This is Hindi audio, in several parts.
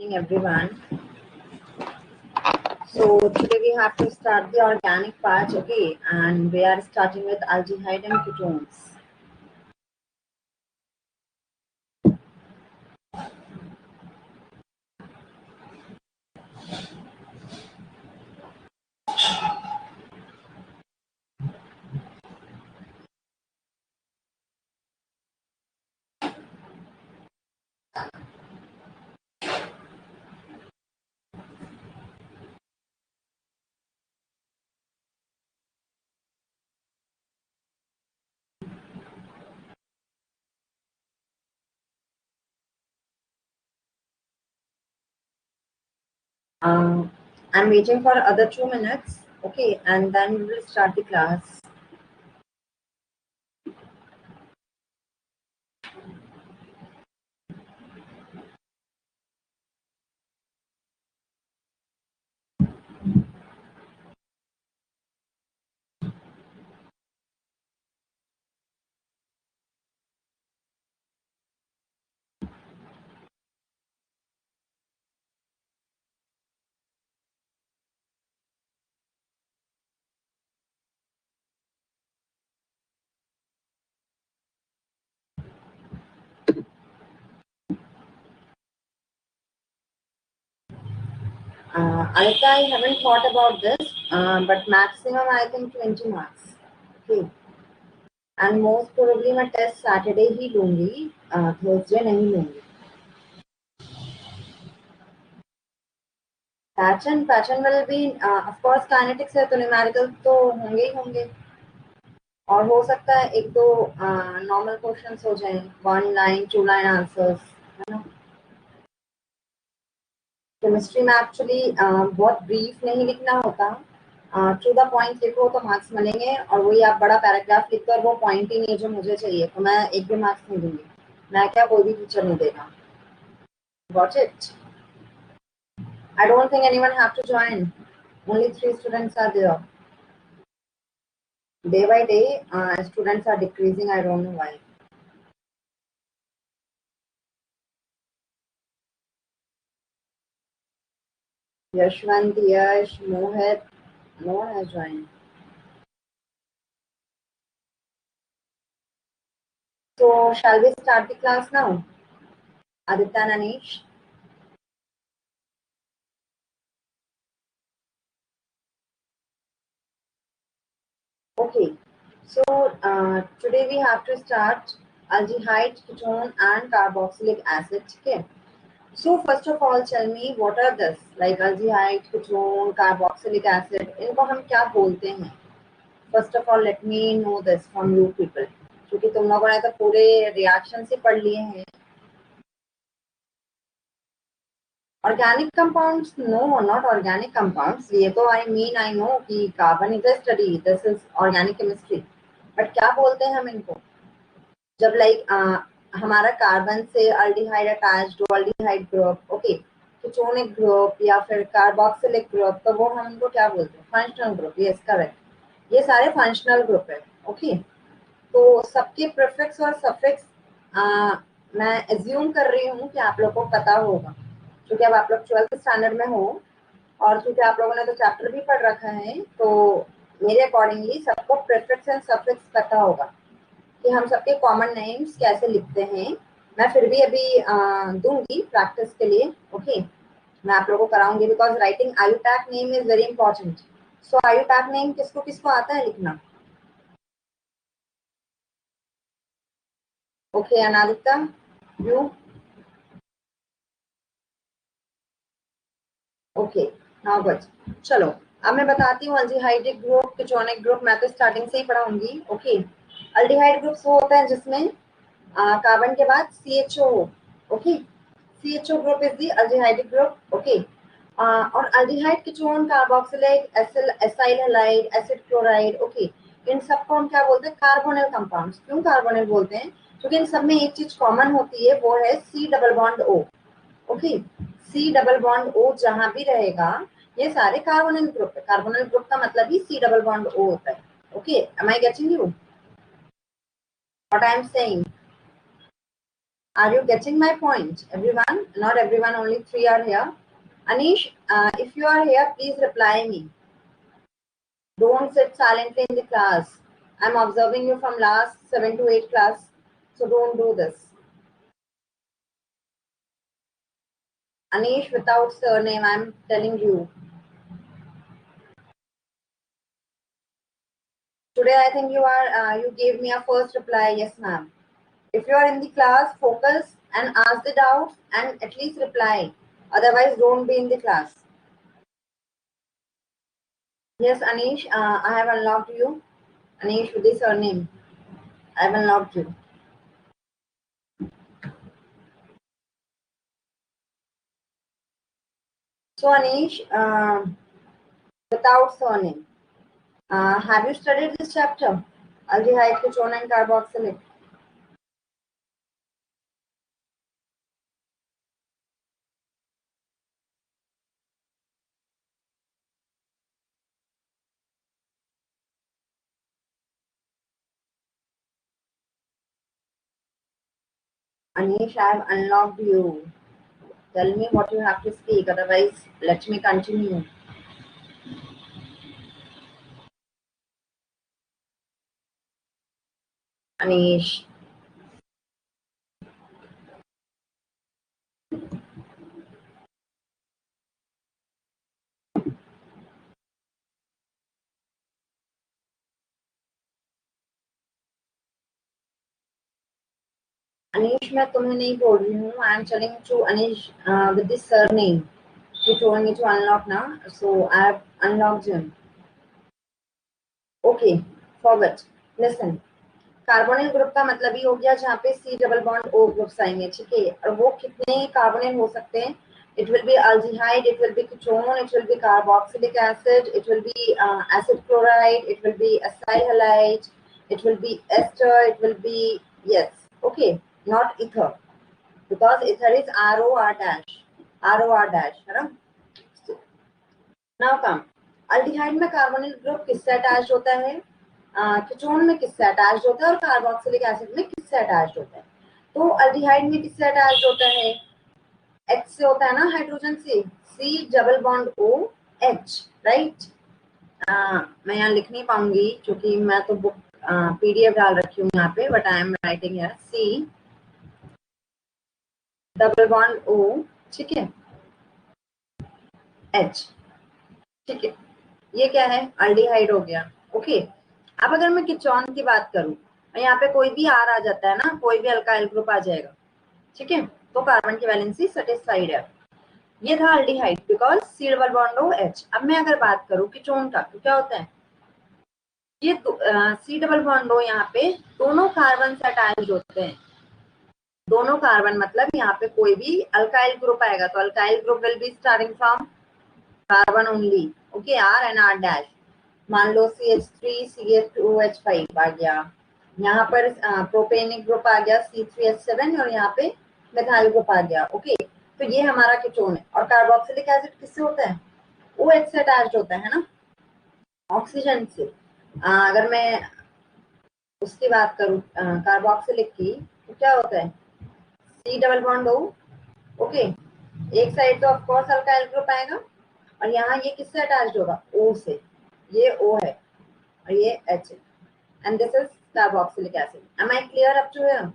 evening, everyone. So today we have to start the organic part, okay? And we are starting with aldehyde and ketones. I'm waiting for other 2 minutes, okay? And then we will start the class. Alika, I haven't thought about this, but maximum I think 20 marks, okay? And most probably मैं टेस्ट सैटरडे ही लूंगी, थर्सडे नहीं लूंगी. Pattern will be of course kinetics है तो न्यूमेरिकल तो होंगे ही होंगे, और हो सकता है एक दो नॉर्मल क्वेश्चंस हो जाएं, 1 लाइन 2 लाइन आंसर्स, है ना. केमिस्ट्री में एक्चुअली बहुत ब्रीफ नहीं लिखना होता, टू द पॉइंट लिखो तो मार्क्स मिलेंगे, और वही आप बड़ा पैराग्राफ लिखते हो और वो पॉइंट ही नहीं जो मुझे चाहिए तो मैं एक भी मार्क्स नहीं दूंगी. मैं क्या, कोई भी टीचर नहीं देगा. Got it? I don't think anyone have to join. Only 3 students are there. Day by day, students are decreasing. I don't know why. Yashwant, Yash, Mohit, no one has joined. So, shall we start the class now? Aditya and Anish? Okay. So, today we have to start aldehyde, ketone, and carboxylic acid. Okay. So, first of all, tell me what are this? Like aldehyde, ketone, carboxylic acid. इनको हम क्या बोलते हैं? First of all, let me know this from you people. क्योंकि तुम लोगों ने तो पूरे रिएक्शन से पढ़ लिए हैं. Organic compounds? No, not organic compounds. ये तो I know कि carbon is a study, this is organic chemistry. But क्या बोलते हैं हम इनको? जब लाइक हमारा कार्बन से aldehyde attached to aldehyde group, okay, ketonic group या फिर कार्बोक्सिलिक ग्रुप, तो वो हम इनको क्या बोलते हैं? Functional group. Yes, correct. ये सारे फंक्शनल ग्रुप है, ओके. तो सबके प्रीफिक्स और सफिक्स मैं एज्यूम कर रही हूँ कि आप लोग को पता होगा, क्योंकि अब आप लोग 12th स्टैंडर्ड में हो, और क्योंकि आप लोगों ने तो चैप्टर भी पढ़ रखा है, तो मेरे अकॉर्डिंगली सबको प्रीफिक्स एंड सफिक्स पता होगा कि हम सबके कॉमन नेम्स कैसे लिखते हैं. मैं फिर भी अभी दूंगी प्रैक्टिस के लिए, ओके. मैं आप लोगों को कराऊंगी, because writing IUPAC name is very important. So IUPAC name किसको किसको आता है लिखना? Okay, Anaditya, you? Okay, now good. चलो, अब मैं बताती हूँ अल्डिहाइडिक ग्रुप, कीटोनिक ग्रुप. मैं तो स्टार्टिंग से ही पढ़ाऊंगी, ओके. अल्डिहाइड ग्रुप्स वो होता है जिसमें कार्बन के बाद CHO हो, okay. CHO group is the aldehydic group, okay. और aldehyde, ketone, carboxylic, acyl halide, acid chloride, okay. इन सबको हम क्या बोलते हैं? Carbonyl compounds. क्यों कार्बोनिल बोलते हैं? क्योंकि इन सब में एक चीज कॉमन होती है, वो है C double bond O, okay. C double bond O जहां भी रहेगा, ये सारे कार्बोनिल ग्रुप है. कार्बोनिल ग्रुप का मतलब ही C डबल बॉन्ड O होता है, okay. Am I getting you what I am saying? Are you getting my point, everyone? Not everyone, only 3 are here. Anish, if you are here, please reply me. Don't sit silently in the class. I'm observing you from last 7 to 8 class, so don't do this. Anish without surname, I'm telling you. Today I think you gave me a first reply, yes ma'am. If you are in the class, focus and ask the doubts and at least reply. Otherwise, don't be in the class. Yes, Anish, I have unlocked you. Anish with the surname. I have unlocked you. So Anish, without surname, have you studied this chapter? Aldehyde, ketone and carboxylic. Anish, I have unlocked you. Tell me what you have to speak, otherwise let me continue. Anish. Anish, मैं तुम्हें नहीं बोल रही हूँ. I am telling to Anish with this surname. You told me to unlock now, so I have unlocked him. Okay, forward. Listen. Carbonyl group का मतलब ही हो गया जहाँ पे C double bond O groups आएंगे, ठीक है. और वो कितने कार्बोनिल हो सकते हैं? It will be aldehyde, it will be ketone, it will be carboxylic acid, it will be acid chloride, it will be acyl halide, it will be ester, it will be, yes, okay, not ether, because ether is ROR dash, ROR dash, है ना? Now come, aldehyde में कार्बोनिल ग्रुप किससे अटैच होता है? कीटोन में किससे अटैच होता है और कार्बोक्सिलिक एसिड में किससे अटैच होता है? तो अल्डिहाइड में किससे अटैच होता है? H से होता है ना, हाइड्रोजन से. C double bond O H, right. मैं यहाँ लिख नहीं पाऊंगी क्योंकि मैं तो बुक PDF डाल रखी हूँ यहाँ पे, but I am writing here C double bond O, ठीक है, H, ठीक है. ये क्या है? अल्डिहाइड हो गया. ओके. अब अगर मैं कीटोन की बात करूं, यहाँ पे कोई भी R आ जाता है ना, कोई भी अल्काइल ग्रुप आ जाएगा, ठीक है, तो कार्बन की वैलेंसी सेटिस्फाइड है. ये था aldehyde because C double bond O H. अब मैं अगर बात करूं कीटोन का, तो क्या होता है? ये C डबल बॉन्ड O यहाँ पे दोनों कार्बन से अटैच होते हैं. दोनों कार्बन मतलब यहाँ पे कोई भी अल्काइल ग्रुप आएगा, तो alkyl group will be starting from carbon only. Okay, R and R dash. मान लो CH3 CH2OH5 आ गया, यहाँ पर प्रोपेनिक ग्रुप आ गया C3H7 और यहाँ पे मेथाइल ग्रुप आ गया. ओके, तो ये हमारा कीटोन है. और कार्बोक्सिलिक एसिड किससे होता है? OH से अटैच्ड होता है ना, ऑक्सीजन से. अगर मैं उसकी बात करूं कार्बोक्सिलिक की, तो क्या होता है? C double bond O. Okay, एक साइड तो ऑफ कोर्स अल्काइल ग्रुप आएगा और यहाँ ये किससे अटैच्ड होगा? O से. ये O है और ये H है. And this is carboxylic acid. Am I clear up to here?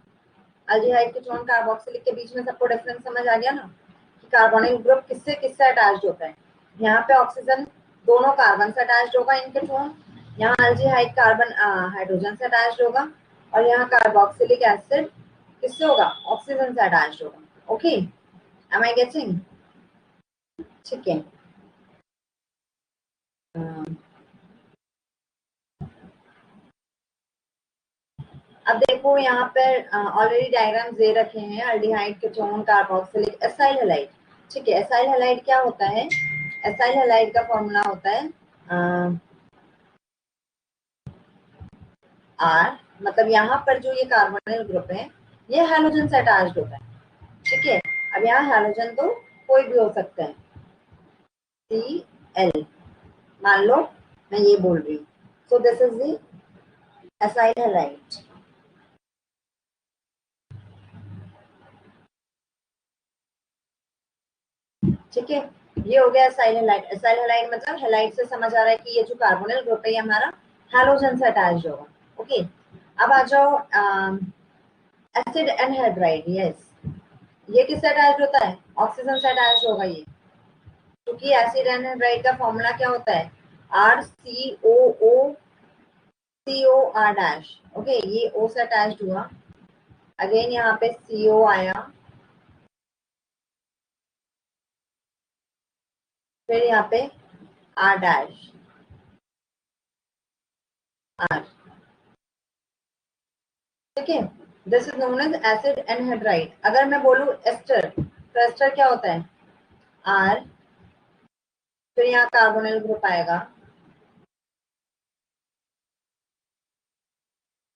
Aldehyde ketone carboxylic के बीच में सबको डिफरेंस समझ आ गया ना, कि कार्बोनिल ग्रुप किससे किससे अटैच्ड होता है. यहाँ पे ऑक्सीजन दोनों कार्बन से अटैच्ड होगा इन कीटोन, यहाँ अल्डिहाइड कार्बन हाइड्रोजन से अटैच्ड होगा और यहाँ कार्बोक्सिलिक एसिड किससे होगा? ऑक्सीजन से अटैच्ड होगा. Okay, am I getting? ठीक है. अब देखो यहाँ पर ऑलरेडी डायग्राम दे रखे हैं. Aldehyde ketone carboxylic acyl halide, ठीक है. एसाइल हैलाइड क्या होता है? एसाइल हैलाइड का फॉर्मूला होता है R, मतलब यहाँ पर जो ये कार्बोनिल ग्रुप है ये हैलोजन से अटैच्ड होता है, ठीक है. अब यहाँ हैलोजन तो कोई भी हो सकता है, Cl मान लो, मैं ये बोल रही हूँ. So this is the acyl halide. ठीक है, ये हो गया एसाइल हैलाइड। एसाइल हैलाइड मतलब हैलाइड से समझ आ रहा है कि ये जो कार्बोनिल ग्रुप है ये हमारा हैलोजन से अटैच्ड होगा। ओके, अब आ जाओ एसिड एनहाइड्राइड। यस, ये किससे अटैच्ड होता है? ऑक्सीजन से अटैच्ड होगा ये, क्योंकि एसिड एनहाइड्राइड का फॉर्मूला क्या होता है? RCOO dash. ओके, ये O से अटैच्ड हुआ, अगेन यहाँ पे CO आया, फिर यहाँ पे R डैश, R। ठीक है, this is known as acid anhydride. अगर मैं बोलूं एस्टर, तो एस्टर क्या होता है? R, फिर यहाँ कार्बोनिल ग्रुप आएगा,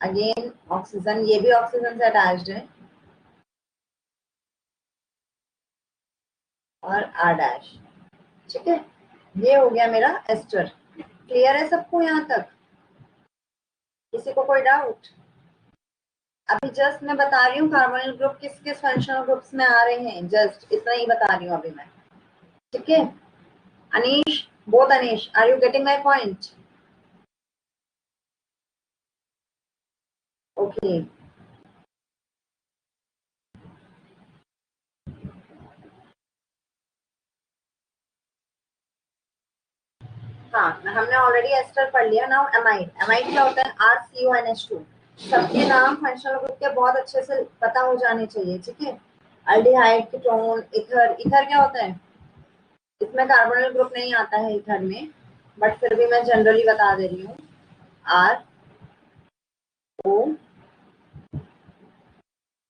अगेन ऑक्सीजन, ये भी ऑक्सीजन से अटैच्ड है, और R डैश। ठीक है, ये हो गया मेरा एस्टर। क्लियर है सबको यहाँ तक? किसी को कोई डाउट? अभी जस्ट मैं बता रही हूँ कार्बोनिल ग्रुप किस किस फंक्शनल ग्रुप्स में आ रहे हैं, जस्ट इतना ही बता रही हूँ अभी मैं। ठीक है, Anish, both Anish, are you getting my point? Okay, हाँ, हमने ऑलरेडी एस्टर पढ़ लिया। Now amide. एमाइड क्या होता है? RCONH2। सबके नाम फंक्शनल ग्रुप के बहुत अच्छे से पता हो जाने चाहिए। ठीक है, अल्डिहाइड, कीटोन, ईथर। ईथर क्या होता है? इसमें कार्बोनिल ग्रुप नहीं आता है ईथर में, बट फिर भी मैं जनरली बता दे रही हूँ।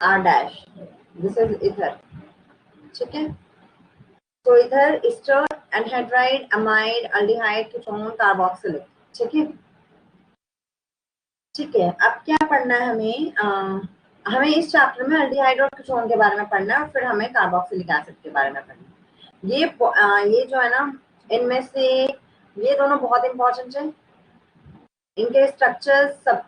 ROR dash, this is ether. ठीक है, तो इधर ester, anhydride, amide, aldehyde, ketone, carboxylic. ठीक है, ठीक है। अब क्या पढ़ना है हमें? हमें इस चैप्टर में अल्डिहाइड और कीटोन के बारे में पढ़ना है, और फिर हमें कार्बोक्सिलिक एसिड के बारे में पढ़ना है। ये जो है ना, इनमें से ये दोनों बहुत इंपॉर्टेंट है। इनके स्ट्रक्चर्स सब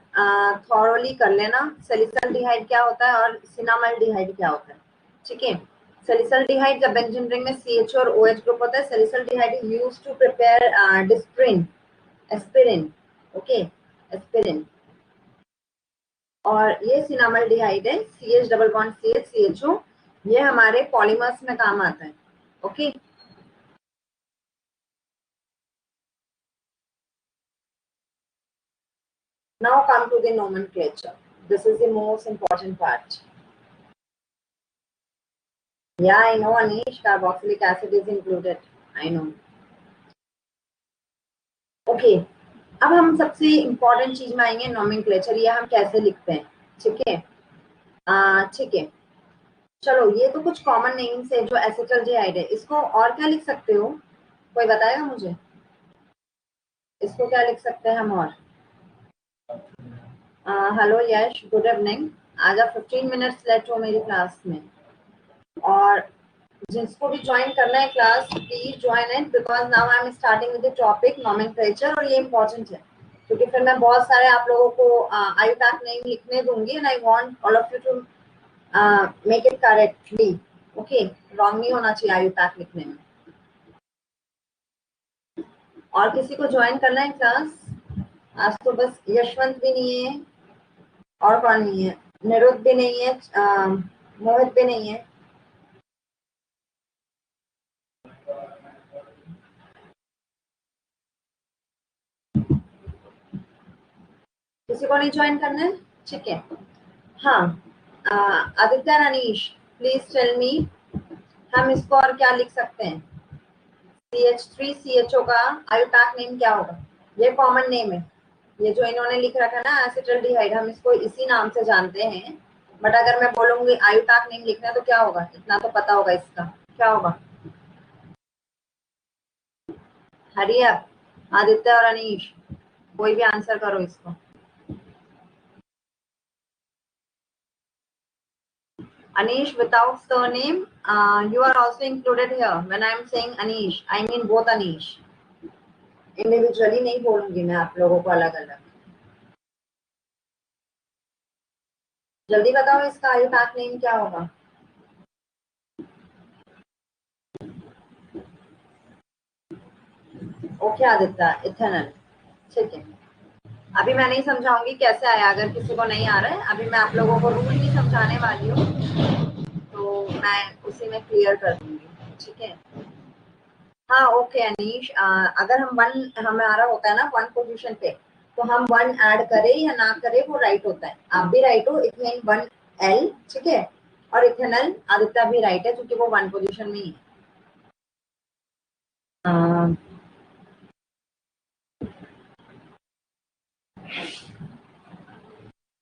थॉरोली कर लेना। सैलिसल्डिहाइड क्या होता है और सिनामाल्डिहाइड क्या होता है? ठीक है, सैलिसल्डिहाइड जब बेंजीन रिंग में CH और OH ग्रुप होता है, salicylaldehyde is used to prepare Disprin, aspirin. Okay, aspirin. और ये सिनामाल्डिहाइड है, CH double bond CH CHO, ये हमारे पॉलीमर्स में काम आता है। Okay, now come to the nomenclature. This is the most important part. Yeah, I know, Anish, carboxylic acid is included. I know. Okay, अब हम सबसे इम्पोर्टेंट चीज में आएंगे, नोमेनक्लेचर। ये हम कैसे लिखते हैं? ठीक है, ठीक है, चलो, ये तो कुछ कॉमन नेम्स है जो एसिटल्डिहाइड है। इसको और क्या लिख सकते हो? कोई बताएगा मुझे? इसको क्या लिख सकते हैं हम? और हेलो यश, गुड इवनिंग। आज आप 15 मिनट्स लेट हो मेरी क्लास में, और जिसको भी ज्वाइन करना है class, please join it, because now I am starting with the topic nomenclature, और ये इंपॉर्टेंट है क्योंकि फिर मैं बहुत सारे आप लोगों को आयुताक नेम लिखने दूंगी, and I want all of you to make it correctly. Okay, wrong नहीं होना चाहिए आयुताक लिखने में। और किसी को ज्वाइन करना है क्लास? आज तो बस यशवंत भी नहीं है, और कौन नहीं है? निरुद्ध भी नहीं है, मोहित भी नहीं है। किसी को नहीं ज्वाइन करना है? ठीक है, हाँ, Aditya, Anish, please tell me, हम इसको और क्या लिख सकते हैं? CH3CHO का आयुताक नेम क्या होगा? ये कॉमन नेम है, ये जो इन्होंने लिख रखा है ना एसिटल्डिहाइड, हम इसको इसी नाम से जानते हैं। बट अगर मैं बोलूंगी आयुताक नेम लिखना है तो क्या होगा? इतना तो पता होगा इसका, क्या होगा? हरी अप, आदित्य और अनीश, कोई भी आंसर करो इसको। Anish without surname, you are also included here. When I am saying Anish, I mean both Anish. Individually नहीं बोलूंगी मैं आप लोगों को अलग अलग। जल्दी बताओ इसका आयुताक नेम क्या होगा? ओके आदित्य, इथेनॉल, ठीक है। अभी मैं नहीं समझाऊंगी कैसे आया, अगर किसी को नहीं आ रहा है। अभी मैं आप लोगों को रूल भी समझाने वाली हूँ, तो मैं उसी में क्लियर कर दूंगी, ठीक है। हाँ ओके अनीश, अगर हम वन हमारा होता है ना वन पोजीशन पे, तो हम वन ऐड करें या ना करें वो राइट होता है। आप भी राइट हो, इट मीन वन एल, ठीक है। और इथेनॉल आदित्य भी राइट है क्योंकि वो वन पोजीशन में ही है।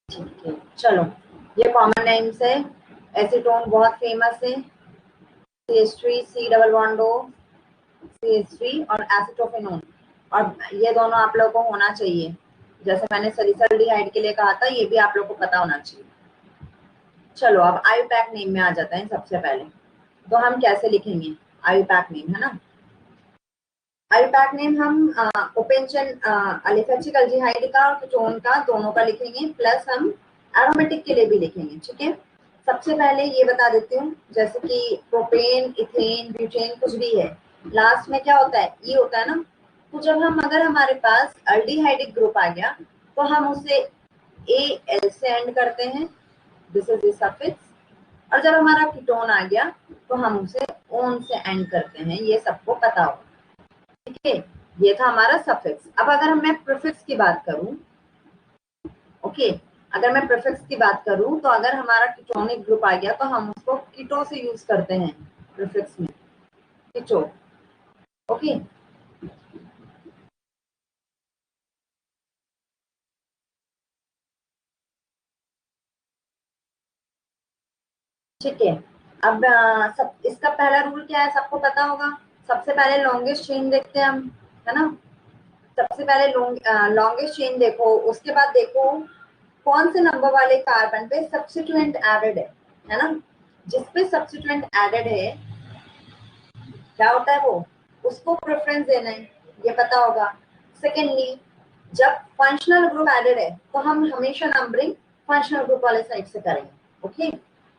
ठीक है, चलो ये कॉमन नेम्स है। एसीटोन बहुत फेमस है, CH3 C double bond O CH3 और एसिटोफेनोन, और ये दोनों आप लोगों को होना चाहिए। जैसे मैंने सैलिसल्डिहाइड के लिए कहा था, ये भी आप लोगों को पता होना चाहिए। चलो अब आईयूपैक नेम में आ जाते हैं। सबसे पहले तो हम कैसे लिखेंगे आईयूपैक नेम, है ना। आईयूपैक नेम हम ओपेंचन अलिफेटिक अल्डिहाइड का और कीटोन का दोनों का लिखेंगे, प्लस हम एरोमेटिक के लिए भी लिखेंगे, ठीक है। सबसे पहले ये बता देती हूँ, जैसे कि प्रोपेन, इथेन, ब्यूटेन कुछ भी है, लास्ट में क्या होता है, ई होता है ना। तो जब हम अगर हमारे पास अल्डिहाइडिक ग्रुप आ गया तो हम उसे एल से एंड करते हैं, दिस इज द सफिक्स। और जब हमारा कीटोन आ गया तो हम उसे ओन से एंड करते हैं, ये सबको पता होगा, ठीक है। ये था हमारा सफिक्स। अब अगर मैं प्रीफिक्स की बात करूं, ओके, अगर मैं प्रीफिक्स की बात करूं तो अगर हमारा कीटोनिक ग्रुप आ गया तो हम उसको कीटो से यूज करते हैं प्रीफिक्स में, कीटो, ओके। ठीक है, अब सब इसका पहला रूल क्या है सबको पता होगा। सबसे पहले लॉन्गेस्ट चेन देखते हैं हम, है ना। सबसे पहले लॉन्गेस्ट चेन देखो, उसके बाद देखो कौन से नंबर वाले कार्बन पे सब्स्टिट्यूएंट एडेड है ना। जिस पे सब्स्टिट्यूएंट एडेड है क्या होता है वो, उसको प्रेफरेंस देना है, ये पता होगा। सेकेंडली, जब फंक्शनल ग्रुप एडेड है तो हम हमेशा नंबरिंग फंक्शनल ग्रुप वाले साइड से करेंगे, ओके।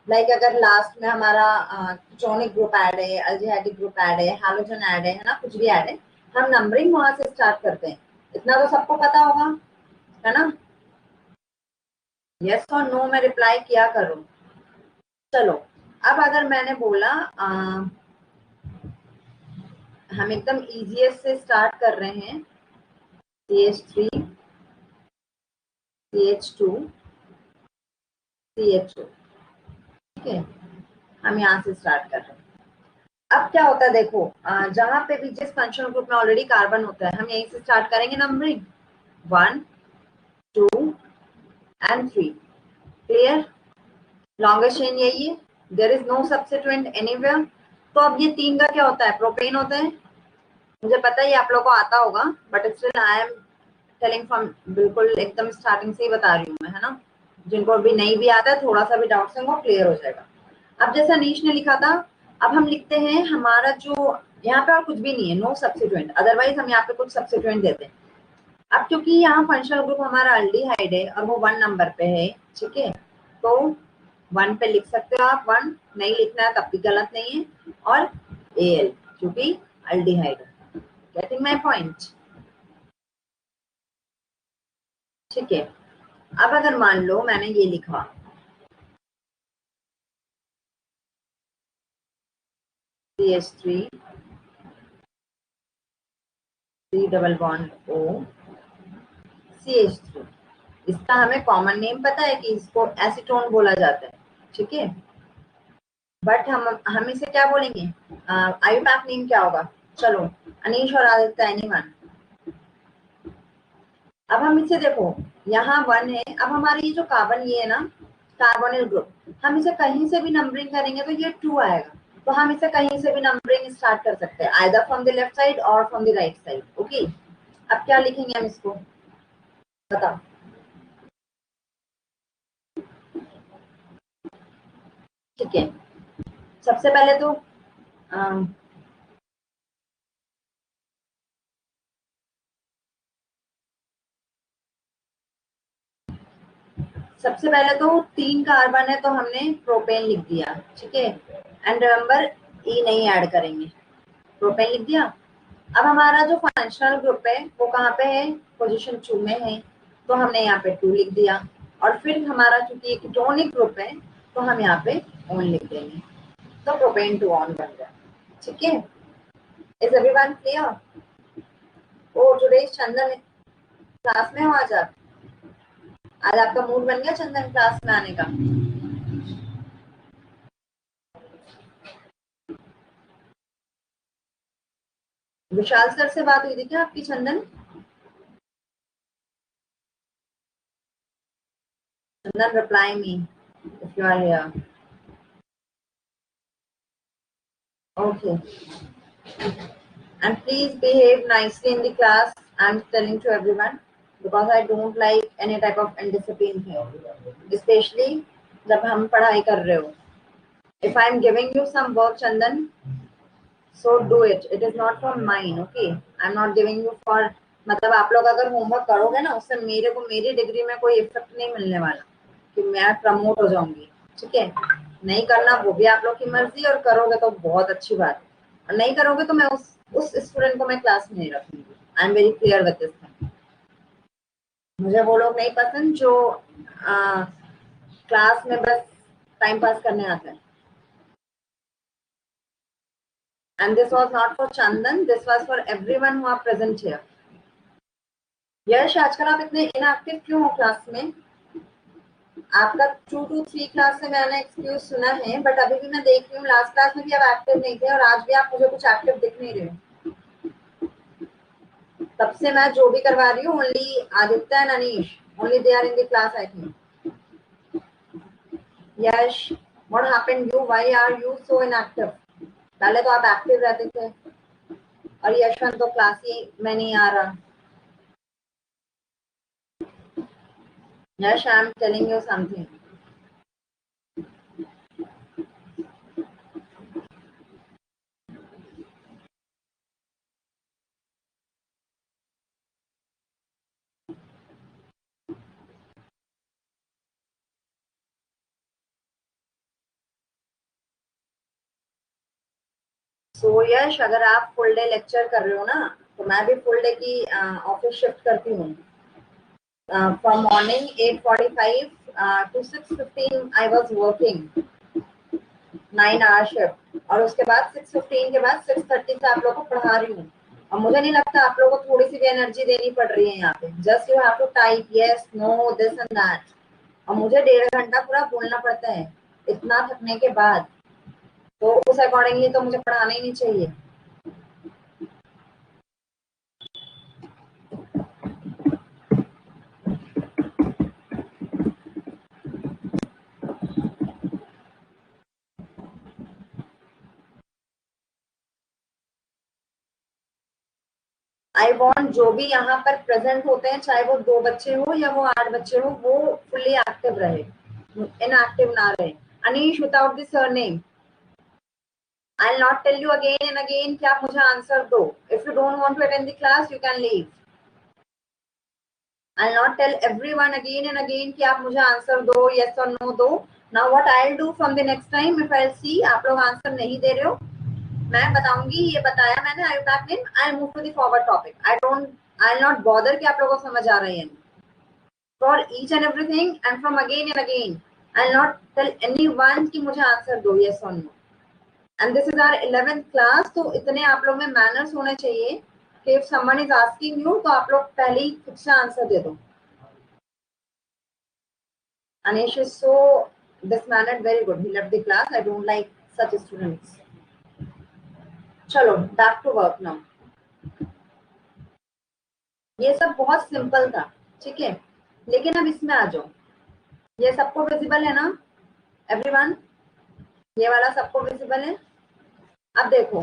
लाइक अगर लास्ट में हमारा कीटोनिक ग्रुप ऐड है, अल्डिहाइडिक ग्रुप ऐड है, हैलोजन ऐड है ना, कुछ भी ऐड है, हम नंबरिंग वहां से स्टार्ट करते हैं। इतना तो सबको पता होगा, है ना। यस और नो में रिप्लाई किया करो। चलो अब अगर मैंने बोला हम एकदम इजीएस्ट से स्टार्ट कर रहे हैं, CH3 CH2 CHO, ठीक है, हम यहाँ से स्टार्ट कर रहे हैं। अब क्या होता है देखो, जहां पे भी जिस फंक्शनल ग्रुप में ऑलरेडी कार्बन होता है हम यहीं से स्टार्ट करेंगे numbering, 1 2 and 3, clear. Longest chain यही है, there is no substituent anywhere. तो अब ये तीन का क्या होता है, प्रोपेन होता है। मुझे पता है आप लोगों को आता होगा, but still I am telling from, बिल्कुल एकदम स्टार्टिंग से ही बता रही हूँ मैं, है ना। जिनको भी नहीं भी आता है, थोड़ा सा भी डाउट है वो क्लियर हो जाएगा। अब जैसा नीश ने लिखा था, अब हम लिखते हैं हमारा जो यहाँ पे और कुछ भी नहीं है, नो सब्स्टिट्यूएंट, अदरवाइज हम यहाँ पे कुछ सब्स्टिट्यूएंट देते हैं। अब क्योंकि यहाँ फंक्शनल ग्रुप हमारा अल्डिहाइड है और वो 1 नंबर पे है, ठीक है, तो 1 पे लिख सकते हो आप, 1 नहीं लिखना है तब भी गलत नहीं है, और AL क्योंकि अल्डिहाइड है। गेटिंग माय पॉइंट, ठीक है। अब अगर मान लो मैंने ये लिखा CH3 C double bond O CH3, इसका हमें कॉमन नेम पता है कि इसको एसीटोन बोला जाता है, ठीक है। बट हम इसे क्या बोलेंगे, आईयूपैक नेम क्या होगा। चलो अनीश और आदित्य, एनीवन। अब हम इसे देखो, यहाँ 1 है, अब हमारे ये जो कार्बन ये है ना, कार्बोनिल ग्रुप, हम इसे कहीं से भी नंबरिंग करेंगे तो ये 2 आएगा। तो हम इसे कहीं से भी नंबरिंग स्टार्ट कर सकते हैं, either from the left side or from the right side, okay. अब क्या लिखेंगे हम इसको, बताओ। ठीक है, सबसे पहले तो सबसे पहले तो 3 कार्बन है तो हमने प्रोपेन लिख दिया, ठीक है। एंड रिमेम्बर ई नहीं ऐड करेंगे, प्रोपेन लिख दिया। अब हमारा जो फंक्शनल ग्रुप है वो कहाँ पे है, पोजीशन 2 में है, तो हमने यहाँ पे 2 लिख दिया। और फिर हमारा चूंकि एक टोनिक ग्रुप है तो हम यहाँ पे ऑन लिख देंगे, तो प्रोपेन 2 ऑन बन गया। ठीक है, is everyone clear? Oh today Chandan class में हो आज आप? आज आपका मूड बन गया चंदन क्लास में आने का? विशाल सर से बात हुई थी क्या आपकी Chandan? Chandan reply me if you are here. Okay, and please behave nicely in the class. I'm telling to everyone because I don't like any type of indiscipline here, especially जब हम पढ़ाई कर रहे हो. If I'm giving you some work, Chandan, so do it. It is not for mine, okay? I'm not giving you for मतलब आप लोग अगर होमवर्क करोगे ना उससे मेरे को मेरी डिग्री में कोई इफेक्ट नहीं मिलने वाला कि मैं प्रमोट हो जाऊंगी, ठीक है? नहीं करना वो भी आप लोग की मर्जी, और करोगे तो बहुत अच्छी बात है, और नहीं करोगे तो मैं उस स्टूडेंट को मैं क्लास में नहीं रखूंगी। I am very clear with this thing. मुझे वो लोग नहीं पसंद जो क्लास में बस टाइम पास करने आते हैं। And this was not for Chandan, this was for everyone who are present here. यश, आजकल आप इतने इनएक्टिव क्यों हो क्लास में? आपका 2 to 3 क्लास से मैंने एक्सक्यूज सुना है, बट अभी भी मैं देख रही हूँ लास्ट क्लास में भी आप एक्टिव नहीं थे, और आज भी आप मुझे कुछ एक्टिव दिख नहीं रहे हो। तब से मैं जो भी करवा रही हूँ, only Aditya and Anish, only they are in the class I think. Yash, what happened you, why are you so inactive? पहले तो आप एक्टिव रहते थे, और यशवंत तो क्लास ही में नहीं आ रहा। Yash, I am telling you something. So Yash, अगर आप फुल डे लेक्चर कर रहे हो ना, तो मैं भी फुल डे की ऑफिस शिफ्ट करती हूँ। From morning 8:45 to 6:15 I was working 9 hour shift, और उसके बाद 6:15 के बाद 6:30 से आप लोगों को पढ़ा रही हूँ। और मुझे नहीं लगता आप लोगों को थोड़ी सी भी एनर्जी देनी पड़ रही है यहाँ पे। Just you have to type yes no this and that, और मुझे 1.5 घंटा पूरा बोलना पड़ता है इतना थकने के बाद, तो उस अकॉर्डिंगली तो मुझे पढ़ाना ही नहीं चाहिए। आई वॉन्ट जो भी यहाँ पर प्रेजेंट होते हैं, चाहे वो 2 बच्चे हो या वो 8 बच्चे हो, वो फुल्ली एक्टिव रहे, इनएक्टिव ना रहे। Anish, without the surname, I'll not tell you again and again कि आप मुझे आंसर दो। If you don't want to attend the class, you can leave. I'll not tell everyone again and again कि आप मुझे आंसर दो, yes or no दो। Now what I'll do from the next time, if I'll see आप लोग आंसर नहीं दे रहे हो, मैं बताऊंगी ये बताया मैंने, I'll back in, I'll move to the forward topic. I'll not bother कि आप लोगों को समझ आ रही है। For each and everything and from again and again, I'll not tell anyone कि मुझे आंसर दो, yes or no. And this is our 11th class, तो इतने आप लोग में मैनर्स होने चाहिए कि if someone is asking you, तो आप लोग पहले ही खुद से आंसर दे दो। Anish is so dismannered, very good. He left the class. I don't like such students. चलो back to work now. ये सब बहुत सिंपल था, ठीक है, लेकिन अब इसमें आ जाओ। ये सबको विजिबल है ना एवरीवन? ये वाला सबको विजिबल है? अब देखो,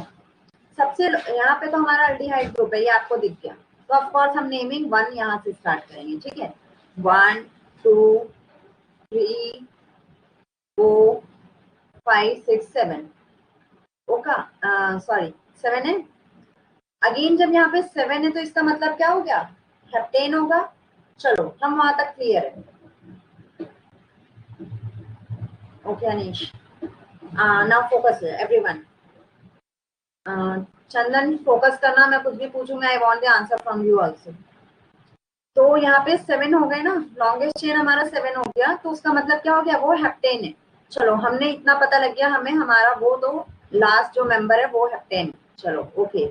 सबसे यहाँ पे तो हमारा अल्डिहाइड ग्रुप है, ये आपको दिख गया, तो ऑफ कोर्स हम नेमिंग 1 यहाँ से स्टार्ट करेंगे, ठीक है? 1 2 3 4 5 6 7 ओका, सॉरी 7 है। अगेन जब यहाँ पे 7 है तो इसका मतलब क्या हो गया? हेप्टेन होगा। चलो हम वहां तक क्लियर है। Okay Anish, now focus everyone. Chandan focus करना, मैं कुछ भी पूछूंगा, I want the answer from you also. तो यहाँ पे 7 हो गए ना, लॉन्गेस्ट चेन हमारा 7 हो गया, तो उसका मतलब क्या हो गया, वो हेप्टेन है। चलो हमने इतना पता लग गया हमें, हमारा वो तो लास्ट जो मेंबर है वो हेप्टेन। चलो ओके,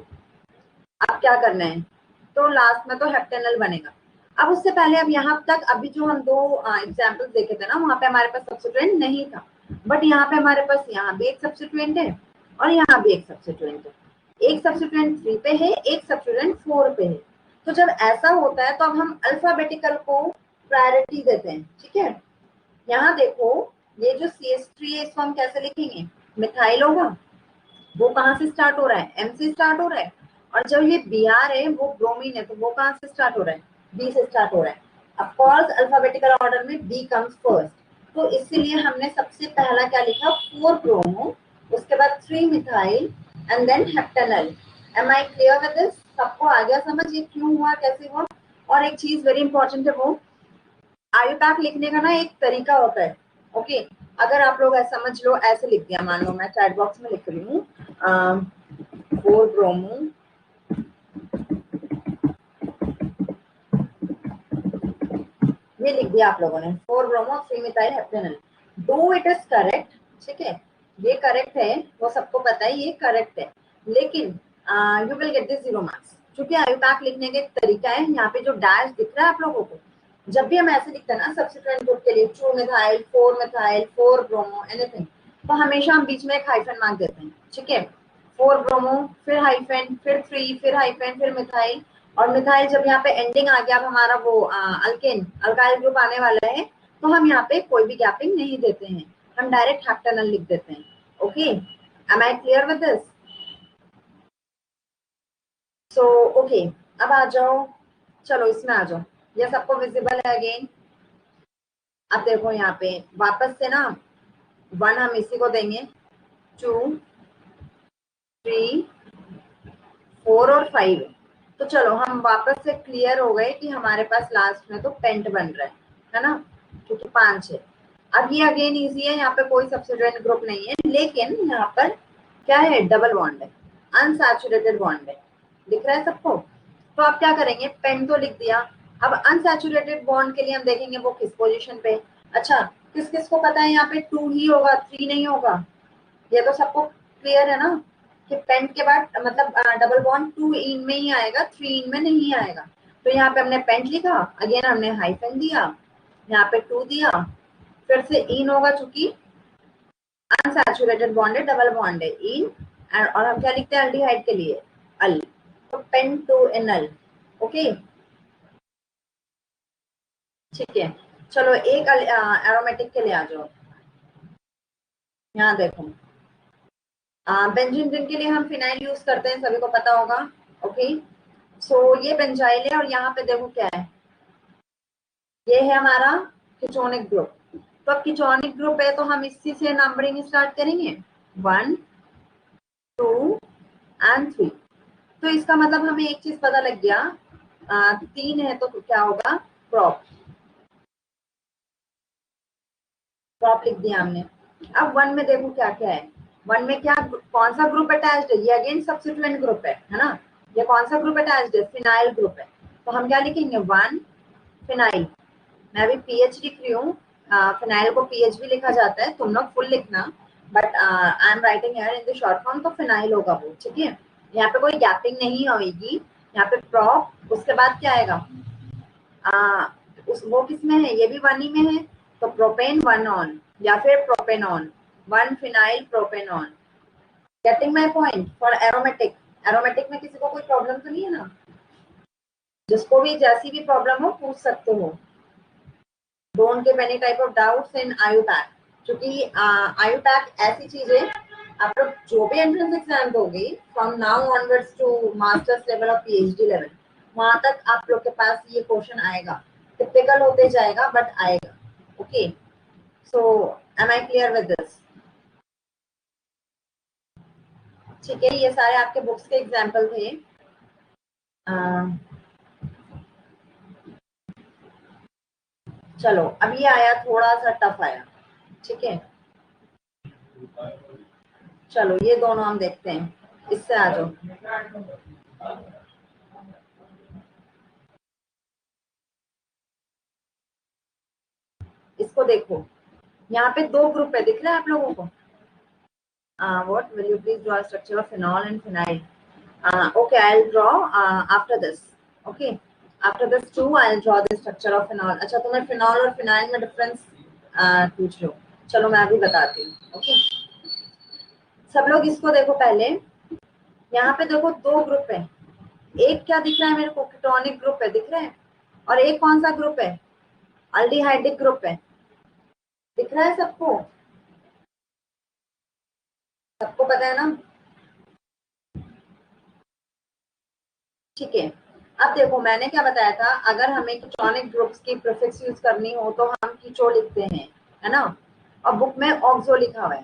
अब क्या करना है, तो लास्ट में तो हेप्टेनल बनेगा। अब उससे पहले, अब यहाँ तक अभी जो हम दो एग्जाम्पल्स देखे थे ना, वहां पे हमारे पास सब्स्टिट्यूएंट नहीं था, बट यहाँ पे हमारे पास यहाँ भी एक सब्स्टिट्यूएंट है और यहाँ भी एक सब्स्टिट्यूएंट है। एक सब्स्टिट्यूएंट 3 पे है, एक सब्स्टिट्यूएंट 4 पे है। तो जब ऐसा होता है तो अब हम अल्फाबेटिकल को प्रायोरिटी देते हैं, ठीक है। यहाँ देखो, ये जो CH3 है इसको हम कैसे लिखेंगे, मिथाइल होगा, वो कहाँ से स्टार्ट हो रहा है, M से स्टार्ट हो रहा है। और जब ये Br है वो ब्रोमीन है, तो वो कहाँ से स्टार्ट हो रहा है, B से स्टार्ट हो रहा है। ऑफ कोर्स अल्फाबेटिकल ऑर्डर में B कम्स फर्स्ट, तो इसीलिए हमने सबसे पहला क्या लिखा, 4 ब्रोमो, उसके बाद 3 methyl and then heptanal. Am I clear with this? सबको आ गया समझ ये क्यों हुआ, कैसे हुआ? और एक चीज वेरी इंपॉर्टेंट है, वो आयुपैक लिखने का ना एक तरीका होता है, ओके। अगर आप लोग ऐसा समझ लो, ऐसे लिख दिया, मान लो मैं चैट बॉक्स में लिख रही हूँ 4 ब्रोमो, ये लिख दिया आप लोगों ने, 4 bromo 3 methyl heptanal. Do it is correct, ठीक है, ये करेक्ट है, वो सबको पता है ये करेक्ट है, लेकिन you will get this 0 marks, क्योंकि आयुपैक लिखने का एक तरीका है। यहाँ पे जो डैश दिख रहा है आप लोगों को, जब भी हम ऐसे लिखते हैं ना सब्स्टिट्यूएंट ग्रुप के लिए, 2 मिथाइल 4 मिथाइल 4 ब्रोमो एनीथिंग, तो हमेशा हम बीच में एक हाइफन मार्क देते हैं, ठीक है। 4 ब्रोमो, फिर हाइफन, फिर 3, फिर हाइफन, फिर मिथाइल। और मिथाइल जब यहाँ पे एंडिंग आ गया, अब हमारा वो अल्केन अल्काइल ग्रुप आने वाला है, तो हम यहाँ पे कोई भी गैपिंग नहीं देते हैं, हम डायरेक्ट हेप्टेनल लिख देते हैं। Okay, am I clear with this? So okay, अब आ जाओ, चलो इसमें आ जाओ, ये सबको विजिबल है अगेन। अब देखो यहाँ पे वापस से ना 1 हम इसी को देंगे, 2 3 4 और 5। तो चलो हम वापस से क्लियर हो गए कि हमारे पास लास्ट में तो पेंट बन रहा है ना, क्योंकि 5 है। अब ये अगेन इजी है, यहाँ पे कोई सब्स्टिट्यूएंट ग्रुप नहीं है, लेकिन यहाँ पर क्या है, डबल बॉन्ड है, अनसैचुरेटेड बॉन्ड है, दिख रहा है सबको। तो आप क्या करेंगे, पेंट तो लिख दिया, अब अनसैचुरेटेड बॉन्ड के लिए हम देखेंगे वो किस पोजीशन पे। अच्छा, किस किस को पता है यहाँ पे 2 ही होगा, 3 नहीं होगा, ये तो सबको क्लियर है ना, कि पेंट के बाद मतलब डबल बॉन्ड 2 इन में ही आएगा, 3 इन में नहीं आएगा। तो यहाँ पे हमने पेंट लिखा, अगेन हमने हाइफन दिया, यहाँ पे 2 दिया, फिर से इन होगा, चूंकि अनसैचुरेटेड बॉन्ड है, डबल बॉन्ड है, इन। और हम क्या लिखते हैं एल्डिहाइड के लिए, अल, तो पेन टू एनल। ओके, ठीक है। चलो एक एरोमेटिक के लिए आ जाओ, यहाँ देखो, बेंजीन के लिए हम फिनाइल यूज करते हैं, सभी को पता होगा। ओके, सो ये बेंजाइल है, और यहाँ पे देखो क्या है, ये है हमारा कीटोनिक ग्रुप। तो अब कीटोनिक ग्रुप है तो हम इसी से नंबरिंग स्टार्ट करेंगे, 1 2 एंड 3। तो इसका मतलब हमें एक चीज पता लग गया, 3 है तो क्या होगा, प्रॉप, प्रॉप लिख दिया हमने। अब 1 में देखो क्या क्या है, 1 में क्या, कौन सा ग्रुप अटैच्ड है, ये अगेन सब्स्टिट्यूएंट ग्रुप है ना, ये कौन सा ग्रुप अटैच्ड है, फिनाइल ग्रुप है। तो हम क्या लिखेंगे, 1 फिनाइल, मैं भी पीएच लिख रही हूँ, फिनाइल को पीएच भी लिखा जाता है, तुम लोग फुल लिखना, but I am writing here in the short form, तो फिनाइल होगा वो, ठीक है। यहाँ पे कोई गैपिंग नहीं होगी, यहाँ पे प्रॉप, उसके बाद क्या आएगा, वो किस में है, ये भी 1 ही में है, तो प्रोपेन 1 ऑन, या फिर propanone, 1 phenyl propanone. Getting my point? For aromatic, aromatic में किसी को कोई प्रॉब्लम तो नहीं है ना, जिसको भी जैसी भी प्रॉब्लम हो पूछ सकते हो, don't give any type of doubts in IUPAC, क्योंकि आयुपैक ऐसी चीज है, आप लोग जो भी एंट्रेंस एग्जाम दोगे from now onwards to masters level और पीएचडी लेवल, वहां तक आप लोग के पास ये क्वेश्चन आएगा, टिपिकल होते जाएगा बट आएगा। Okay, so am I clear with this? ठीक है, ये सारे आपके बुक्स के एग्जाम्पल थे। चलो अब ये आया, थोड़ा सा टफ आया, ठीक है। चलो ये दोनों हम देखते हैं, इससे आ जाओ। इसको देखो, यहाँ पे दो ग्रुप है, दिख रहा है आप लोगों को? What will you please draw a structure of phenol and phenyl? Okay, I'll draw after this. Okay, after this too, I'll draw the structure of phenol. अच्छा, तुम्हें phenol और phenyl में difference पूछ लो, चलो मैं अभी बताती हूँ। Okay, सब लोग इसको देखो पहले। यहाँ पे देखो दो ग्रुप है, एक क्या दिख रहा है मेरे को? कीटोनिक ग्रुप है, दिख रहा है? और एक कौन सा ग्रुप है? अल्डिहाइडिक ग्रुप है, दिख रहा है सबको? सबको पता है ना? ठीक है, अब देखो मैंने क्या बताया था, अगर हमें कीटोनिक ग्रुप्स की प्रीफिक्स यूज करनी हो तो हम कीटो लिखते हैं, है ना? और बुक में ऑक्सो लिखा हुआ है,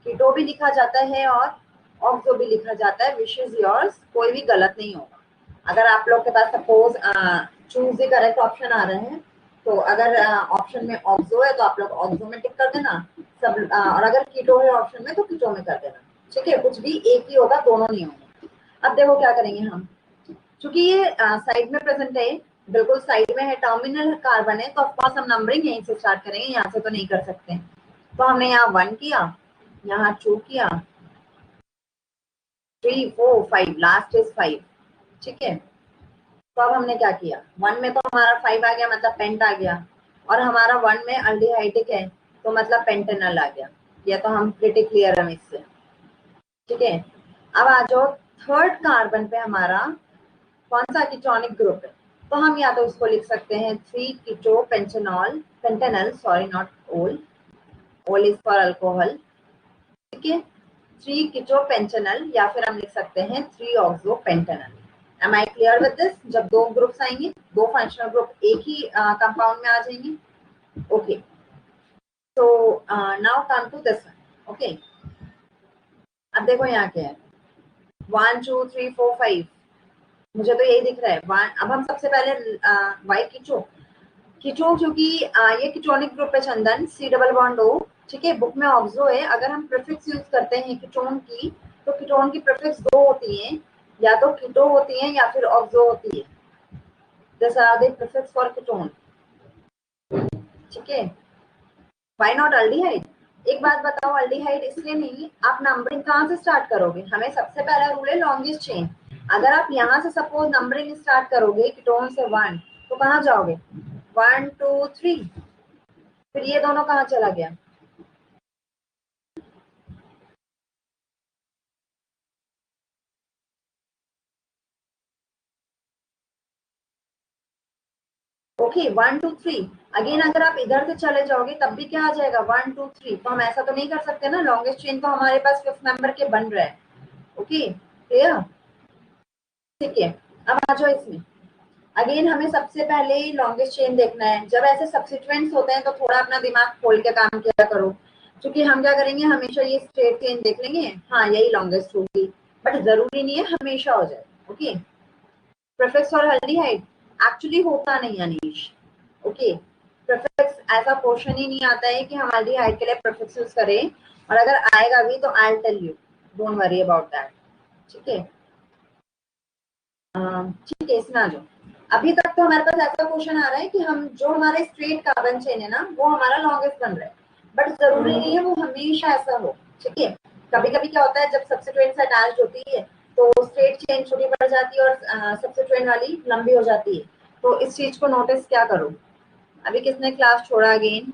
कीटो भी लिखा जाता है और ऑक्सो भी लिखा जाता है, विच इज योर्स, कोई भी गलत नहीं होगा। अगर आप लोग के पास suppose choose the correct option आ रहे हैं, तो अगर ऑप्शन में ऑक्सो है तो आप लोग ऑक्सो में टिक कर देना सब, और अगर कीटो है ऑप्शन में तो कीटो में कर देना। ठीक है, कुछ भी एक ही होगा, दोनों नहीं होंगे। अब देखो क्या करेंगे हम, क्योंकि ये साइड में प्रेजेंट है, बिल्कुल साइड में है, टर्मिनल कार्बन है, तो ऑफकोर्स हम नंबरिंग यहीं से स्टार्ट करेंगे, यहाँ से तो नहीं कर सकते। तो हमने यहाँ 1 किया, यहाँ 2 किया, 3 4 5, लास्ट इज 5। ठीक है, तो अब हमने क्या किया, 1 में तो हमारा 5 आ गया, मतलब पेंट आ गया, और हमारा 1 में अल्डिहाइडिक है तो मतलब पेंटेनल आ गया। ये तो हम प्रिटी क्लियर है इससे। ठीक है, अब आ जाओ थर्ड कार्बन पे हमारा कौन सा कीटोनिक ग्रुप है, तो हम या तो उसको लिख सकते हैं 3 कीटो पेंटेनॉल, पेंटेनल, सॉरी नॉट ओल, ओल इज फॉर अल्कोहल। ठीक है, 3 कीटो पेंटेनल, या फिर हम लिख सकते हैं 3 oxo pentanal. Am I clear with this? जब दो ग्रुप्स आएंगे, दो फंक्शनल ग्रुप एक ही कंपाउंड में आ जाएंगे। ओके, तो now come to this one. Okay, अब देखो यहाँ क्या है, 1 2 3 4 5, मुझे तो यही दिख रहा है 1। अब हम सबसे पहले वाई कीटो, कीटो क्योंकि ये कीटोनिक ग्रुप है चंदन, सी डबल बॉन्ड ओ। ठीक है, बुक में ऑक्सो है, अगर हम प्रीफिक्स यूज करते हैं कीटोन की, तो कीटोन की प्रीफिक्स दो होती हैं, या तो कीटो होती है या फिर ऑक्सो होती है। This are the prefix for ketone. ठीक है, व्हाई नॉट अल्डिहाइड? एक बात बताओ, अल्डिहाइड इसलिए नहीं, आप नंबरिंग कहाँ से स्टार्ट करोगे? हमें सबसे पहला रूल है लॉन्गेस्ट चेन। अगर आप यहाँ से सपोज नंबरिंग स्टार्ट करोगे कीटोन से 1, तो कहाँ जाओगे? 1 2 3, फिर ये दोनों कहाँ चला गया? ओके, 1 2 3, अगेन अगर आप इधर से चले जाओगे तब भी क्या आ जाएगा? 1 2 3। तो हम ऐसा तो नहीं कर सकते ना, लॉन्गेस्ट चेन तो हमारे पास 5th नंबर के बन रहा है। Okay, clear? ठीक है, अब आ जाओ इसमें, अगेन हमें सबसे पहले लॉन्गेस्ट चेन देखना है। जब ऐसे सब्सिट्यूएंट्स होते हैं तो थोड़ा अपना दिमाग खोल के काम किया करो, क्योंकि हम क्या करेंगे, हमेशा ये स्ट्रेट चेन देख लेंगे, हाँ यही लॉन्गेस्ट होगी, बट जरूरी नहीं है हमेशा हो जाए। ओके, प्रीफिक्स और अल्डिहाइड एक्चुअली होता नहीं अनीश। ओके, प्रीफिक्स ऐसा क्वेश्चन ही नहीं आता है कि हम अल्डिहाइड के लिए प्रीफिक्स यूज करें, और अगर आएगा भी तो I will tell you, don't worry about that. ठीक है, ठीक है, इसमें आ जाओ। अभी तक तो हमारे पास ऐसा क्वेश्चन आ रहा है कि हम जो हमारे स्ट्रेट कार्बन चेन है ना, वो हमारा लॉन्गेस्ट बन रहा है, बट जरूरी नहीं है वो हमेशा ऐसा हो। ठीक है, कभी कभी क्या होता है, जब सब्सिट्यूएंट अटैच होती है तो स्ट्रेट चेन छोटी पड़ जाती है और सब्सिट्यूएंट वाली लंबी हो जाती है। तो इस चीज को नोटिस क्या करो। अभी किसने क्लास छोड़ा अगेन?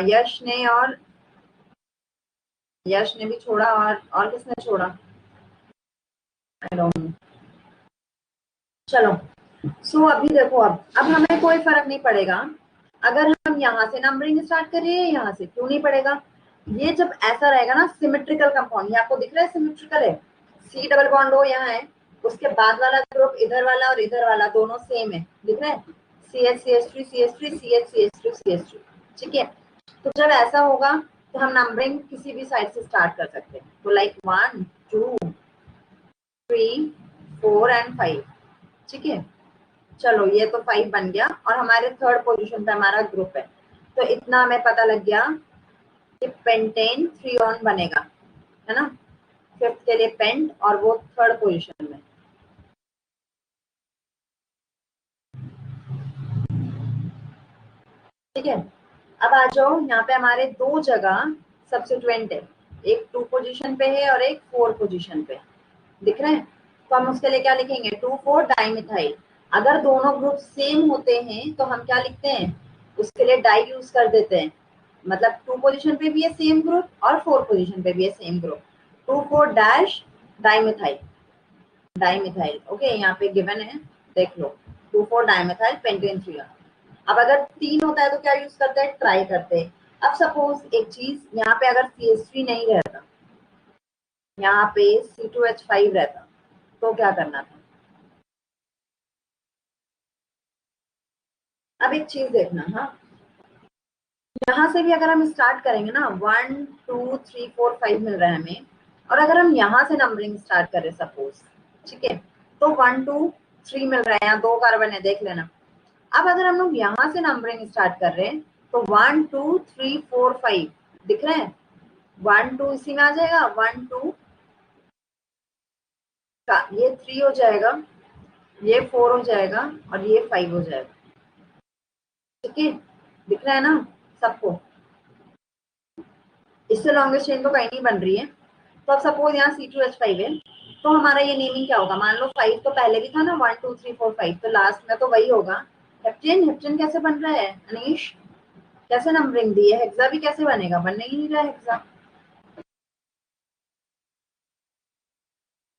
यश ने, और यश ने भी छोड़ा, और किसने छोड़ा? I don't know. चलो, सो अभी देखो, अब हमें कोई फर्क नहीं पड़ेगा अगर हम यहाँ से नंबरिंग स्टार्ट करें, यहाँ से क्यों नहीं पड़ेगा? ये जब ऐसा रहेगा ना सिमेट्रिकल कंपाउंड, ये आपको दिख रहा है सिमेट्रिकल है, सी डबल बॉन्ड ओ यहाँ है, उसके बाद वाला ग्रुप इधर वाला और इधर वाला दोनों सेम है, दिख रहा है? CH CH3 CH CH3 CH3। ठीक है, तो जब ऐसा होगा तो हम नंबरिंग किसी भी साइड से स्टार्ट कर सकते हैं, तो लाइक 1 2 3 4 एंड 5। ठीक है, चलो ये तो 5 बन गया, और हमारे थर्ड पोजीशन पे हमारा ग्रुप है, तो इतना हमें पता लग गया कि पेंटेन 3 ऑन बनेगा, है ना? 5th उसके लिए पेंट, और वो थर्ड पोजीशन में। ठीक है, अब आ जाओ, यहाँ पे हमारे दो जगह सब्स्टिट्यूएंट है, एक 2 पोजीशन पे है और एक 4 पोजीशन पे, दिख रहे हैं? तो हम उसके लिए क्या लिखेंगे, 2,4 डाइमिथाइल। अगर दोनों ग्रुप सेम होते हैं तो हम क्या लिखते हैं, उसके लिए डाई यूज कर देते हैं। मतलब 2 पोजीशन पे भी है सेम ग्रुप और 4 पोजीशन पे भी है same group, 2,4 dash dimethyl, dimethyl. Okay, यहाँ पे गिवन है, देख लो, 2,4 डाइमिथाइल पेंटेन 3। अब अगर 3 होता है तो क्या यूज करते हैं, ट्राई करते हैं। अब सपोज एक चीज, यहाँ पे अगर CH3 नहीं रहता, यहाँ पे C2H5 रहता, तो क्या करना था। अब एक चीज देखना, हाँ, यहाँ से भी अगर हम स्टार्ट करेंगे ना, 1 2 3 4 5 मिल रहा है हमें, और अगर हम यहाँ से नंबरिंग स्टार्ट करें सपोज, ठीक है, तो 1 2 3 मिल रहा है, यहाँ 2 कार्बन है, देख लेना। अब अगर हम लोग यहाँ से नंबरिंग स्टार्ट कर रहे हैं तो 1 2 3 4 5 दिख रहे हैं, 1 2 इसी में आ जाएगा, 1 2 का ये 3 हो जाएगा, ये 4 हो जाएगा और ये 5 हो जाएगा। ठीक है, दिख रहा है ना सबको, इससे लॉन्गेस्ट चेन तो कहीं नहीं बन रही है। तो अब सपोज यहाँ C2H5 है, तो हमारा ये नेमिंग क्या होगा, मान लो 5 तो पहले भी था ना, 1 2 3 4 5, तो लास्ट में तो वही होगा। हेप्टेन, हेप्टेन कैसे बन रहा है अनीश, कैसे नंबरिंग दी है, हेक्सा भी कैसे बनेगा, बनने ही नहीं रहा हेक्सा।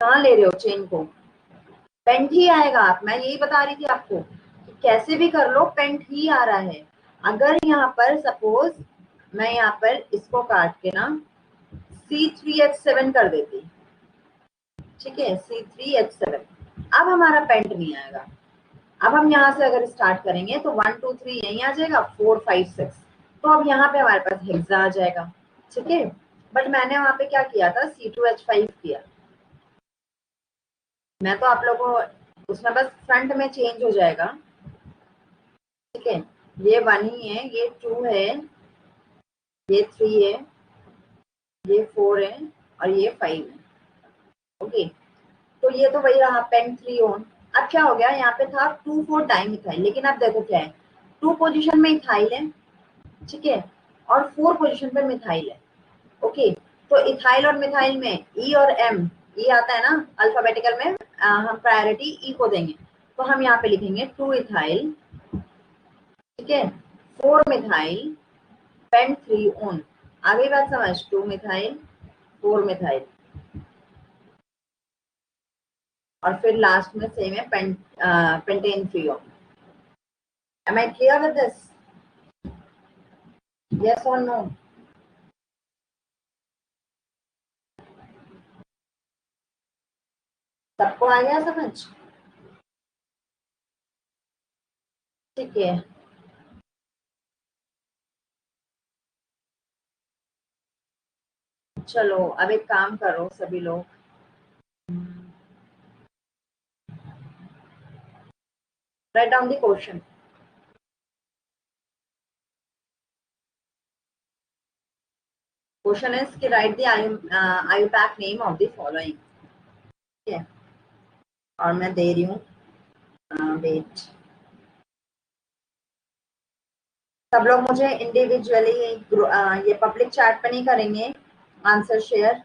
कहाँ ले रहे हो चेन को, पेंट ही आएगा। आप, मैं यही बता रही थी आपको कि कैसे भी कर लो पेंट ही आ रहा है। अगर यहाँ पर सपोज मैं यहाँ पर इसको काट के ना C3H7 कर देती, ठीक है, C3H7, अब हमारा पेंट नहीं आएगा। अब हम यहाँ से अगर स्टार्ट करेंगे तो 1 2 3 यहीं आ जाएगा, 4 5 6, तो अब यहाँ पे हमारे पास हेक्सा आ जाएगा। ठीक है, बट मैंने वहां पे क्या किया था, C2H5 किया। मैं तो आप लोगों को उसमें बस फ्रंट में चेंज हो जाएगा। ठीक है, ये 1 ही है, ये 2 है, ये 3 है, ये 4 है और ये 5 है। ओके, तो ये तो वही रहा, पेंट 3 ऑन। अब क्या हो गया, यहाँ पे था 2,4 डाइमिथाइल, लेकिन अब देखो क्या है, 2 पोजीशन में इथाइल है, ठीक है, और 4 पोजीशन पे मिथाइल है। ओके, तो इथाइल और मिथाइल में ई और एम, ई आता है ना अल्फाबेटिकल में, हम प्रायोरिटी ई को देंगे, तो हम यहाँ पे लिखेंगे 2 इथाइल, ठीक है, 4 मिथाइल, पेंट 3 ऑन। आ गई बात समझ, 2 मिथाइल 4 मिथाइल, और फिर लास्ट में सेम है pentane 3 on. Am I clear with this? Yes or no? सबको आ गया समझ? ठीक है, चलो अब एक काम करो सभी लोग, write down the question. Question is कि write the IUPAC name of the following. ठीक है, और मैं दे रही हूँ, वेट, सब लोग मुझे इंडिविजुअली ये पब्लिक चैट पे नहीं करेंगे आंसर शेयर,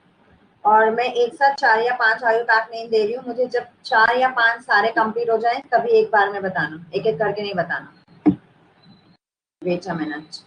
और मैं एक साथ 4 या 5 IUPAC नेम दे रही हूँ, मुझे जब 4 या 5 सारे कंप्लीट हो जाए तभी एक बार में बताना, एक एक करके नहीं बताना। वेट अ मिनट,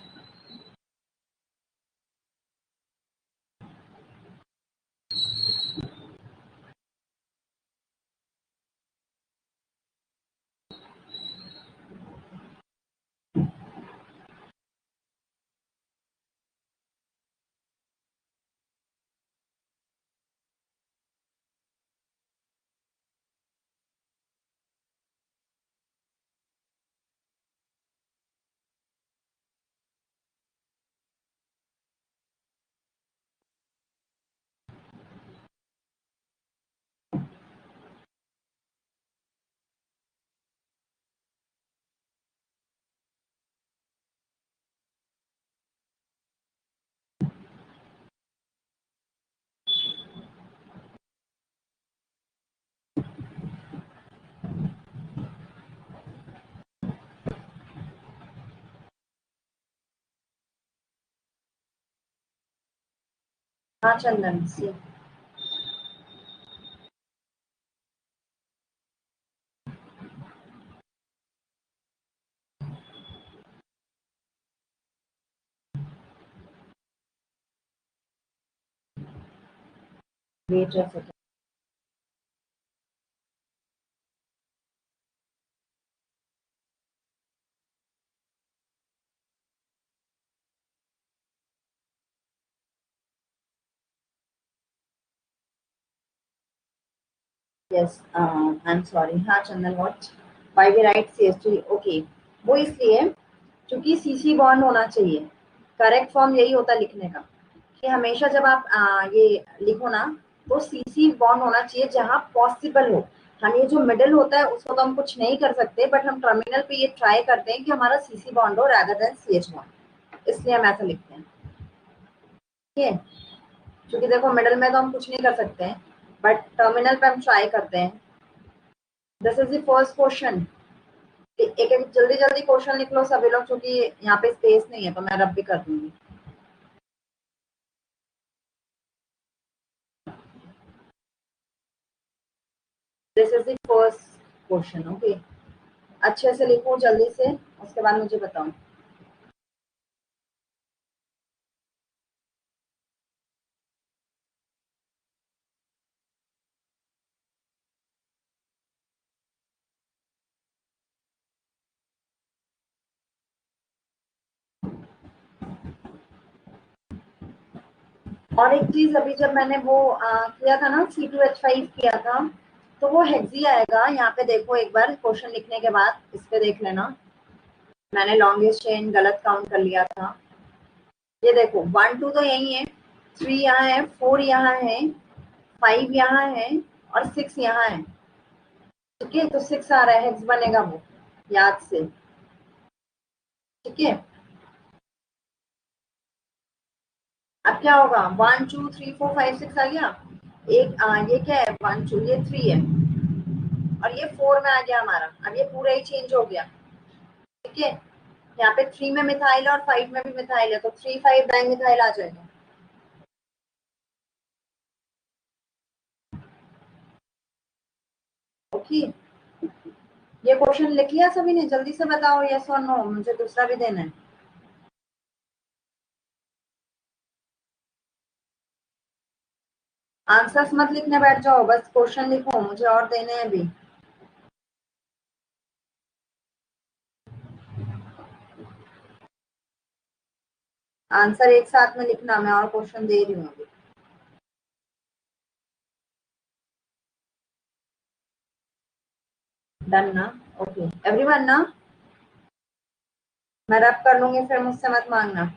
हाँ चंदन सी। वेट रह यस आई एम सॉरी। हाँ Chandan what, why we write CH3? Okay, वो इसलिए क्योंकि CC बॉन्ड होना चाहिए। करेक्ट फॉर्म यही होता है लिखने का कि हमेशा जब आप ये लिखो ना तो CC बॉन्ड होना चाहिए जहां पॉसिबल हो। हम ये जो मिडिल होता है उसको तो हम कुछ नहीं कर सकते, बट हम टर्मिनल पे ये ट्राई करते हैं कि हमारा CC बॉन्ड हो रादर देन CH बॉन्ड, इसलिए हम ऐसा लिखते हैं। ठीक है, क्योंकि देखो मिडिल में तो हम कुछ नहीं कर सकते हैं, बट टर्मिनल पे हम ट्राई करते हैं। This is the first question. एक एक जल्दी जल्दी क्वेश्चन लिख लो सभी लोग, क्योंकि यहाँ पे स्पेस नहीं है तो मैं रब भी कर दूंगी। This is the first question. Okay, अच्छे से लिखो जल्दी से, उसके बाद मुझे बताओ। और एक चीज, अभी जब मैंने वो किया था ना C2H5 किया था, तो वो हेक्सी आएगा। यहाँ पे देखो एक बार क्वेश्चन लिखने के बाद इस पे देख लेना, मैंने लॉन्गेस्ट चेन गलत काउंट कर लिया था। ये देखो 1 2 तो यही है, 3 यहाँ है, 4 यहाँ है, 5 यहाँ है और 6 यहाँ है। ठीक है, तो 6 आ रहा है, हेक्स बनेगा वो, याद से। ठीक है, अब क्या होगा, 1 2 3 4 5 6 आ गया। एक ये क्या है, 1 2, ये 3 है और ये 4 में आ गया हमारा। अब ये पूरा ही चेंज हो गया। ठीक है, यहाँ पे 3 में मिथाइल है और 5 में भी मिथाइल है, तो 3 5 डाई मिथाइल आ जाएगा। ओके, ये क्वेश्चन लिख लिया सभी ने? जल्दी से बताओ यस और नो, मुझे दूसरा भी देना है। आंसर्स मत लिखने बैठ जाओ, बस क्वेश्चन लिखो, मुझे और देने हैं अभी। आंसर एक साथ में लिखना, मैं और क्वेश्चन दे रही हूँ अभी। डन ना? ओके एवरीवन ना, मैं रब कर लूंगी फिर मुझसे मत मांगना।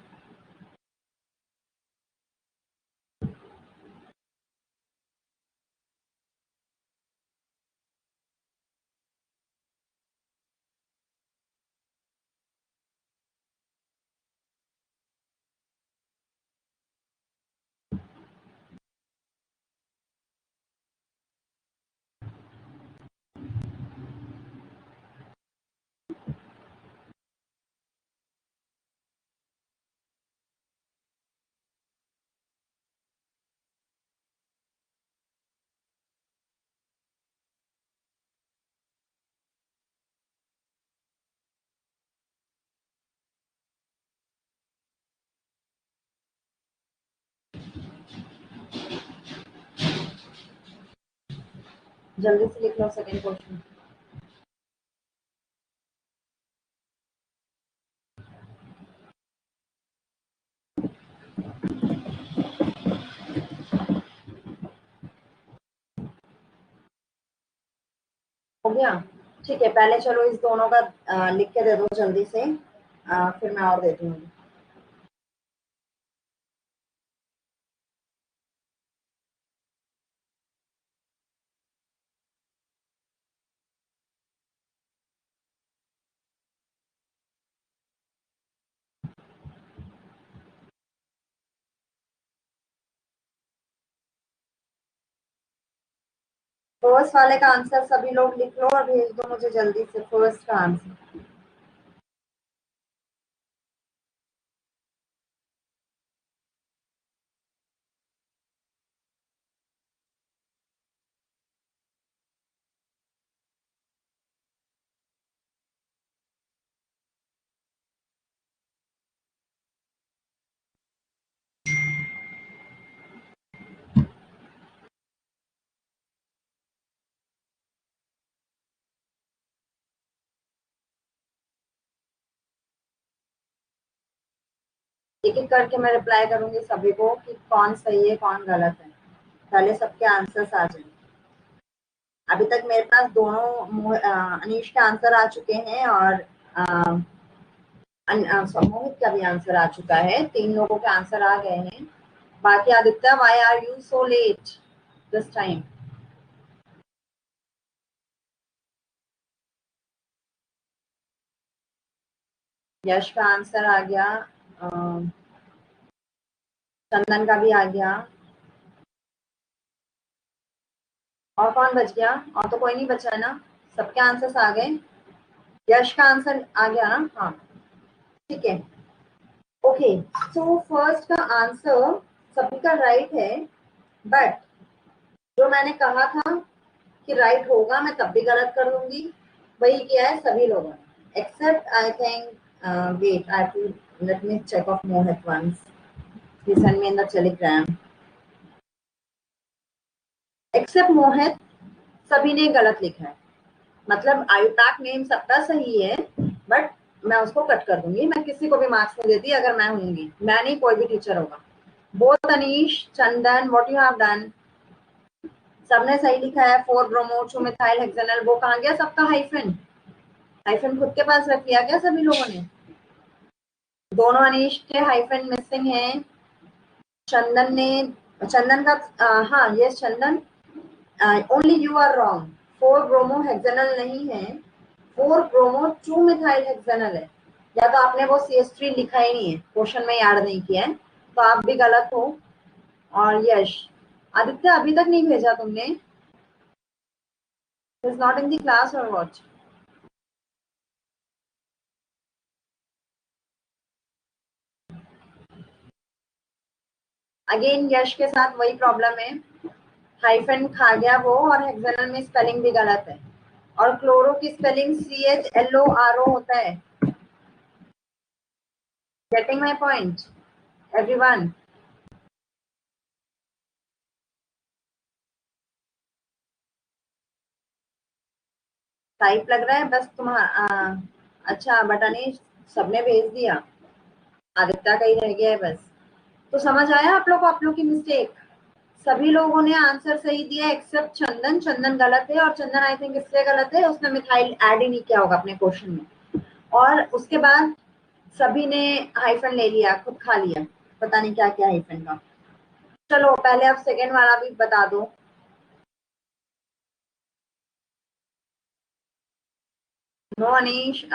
जल्दी से लिख लो सेकंड क्वेश्चन। हो गया? ठीक है, पहले चलो इस दोनों का लिख के दे दो जल्दी से, फिर मैं और देती हूँ। फर्स्ट वाले का आंसर सभी लोग लिख लो और भेज दो मुझे जल्दी से, फर्स्ट का आंसर। एक एक करके मैं रिप्लाई करूंगी सभी को कि कौन सही है कौन गलत है, पहले सबके आंसर्स आ जाए। अभी तक मेरे पास दोनों अनीश के आंसर आ चुके हैं और मोहित का भी आंसर आ चुका है, 3 लोगों के आंसर आ गए हैं। बाकी Aditya, why are you so late this time? Yash का आंसर आ गया, चंदन का भी आ गया, और कौन बच गया? और तो कोई नहीं बचा है ना, सबके आंसर्स आ गए। यश का आंसर आ गया ना? हाँ, ठीक है। ओके, सो फर्स्ट का आंसर सभी का राइट है, बट जो मैंने कहा था कि राइट होगा मैं तब भी गलत कर दूंगी, वही किया है सभी लोगों ने, except I think wait I to let me check of Mohit once, he sent me in the telegram, except Mohit सभी ने गलत लिखा है। मतलब आयुताक नेम सबका सही है, बट मैं उसको कट कर दूंगी, मैं किसी को भी मार्क्स नहीं देती अगर मैं होंगी, मैं नहीं, कोई भी टीचर होगा। Both Anish, Chandan, what you have done, सबने सही लिखा है। 4 ब्रोमो 2 मिथाइल हेक्सेनल, वो कहाँ गया सबका हाइफन? हाइफन खुद के पास रख लिया क्या सभी लोगों ने? दोनों अनीश के हाइफन मिसिंग है। चंदन ने, चंदन का हाँ yes Chandan, only you are wrong, 4 bromo hexanal नहीं है, 4 ब्रोमो 2 मिथाइल हेक्सेनल है। या तो आपने वो CH3 लिखा ही नहीं है, क्वेश्चन में याद नहीं किया है, तो आप भी गलत हो। और यश, आदित्य अभी तक नहीं भेजा तुमने? Is not in the class और व्हाट? अगेन यश के साथ वही प्रॉब्लम है, हाइफन खा गया वो, और हेक्सेनल में स्पेलिंग भी गलत है, और क्लोरो की स्पेलिंग CHLORO होता है। Getting my point everyone? Type लग रहा है बस तुम्हारा, अच्छा बटानी सबने भेज दिया, आदित्य का ही रह गया है बस। तो समझ आया आप लोग को आप लोग की मिस्टेक? सभी लोगों ने आंसर सही दिया एक्सेप्ट चंदन, चंदन गलत है, और चंदन आई थिंक इसलिए गलत है उसने मिथाइल ऐड ही नहीं किया होगा अपने क्वेश्चन में, और उसके बाद सभी ने हाइफन ले लिया, खुद खा लिया, पता नहीं क्या क्या हाइफन का। चलो पहले आप सेकेंड वाला भी बता दो। नो अनीश,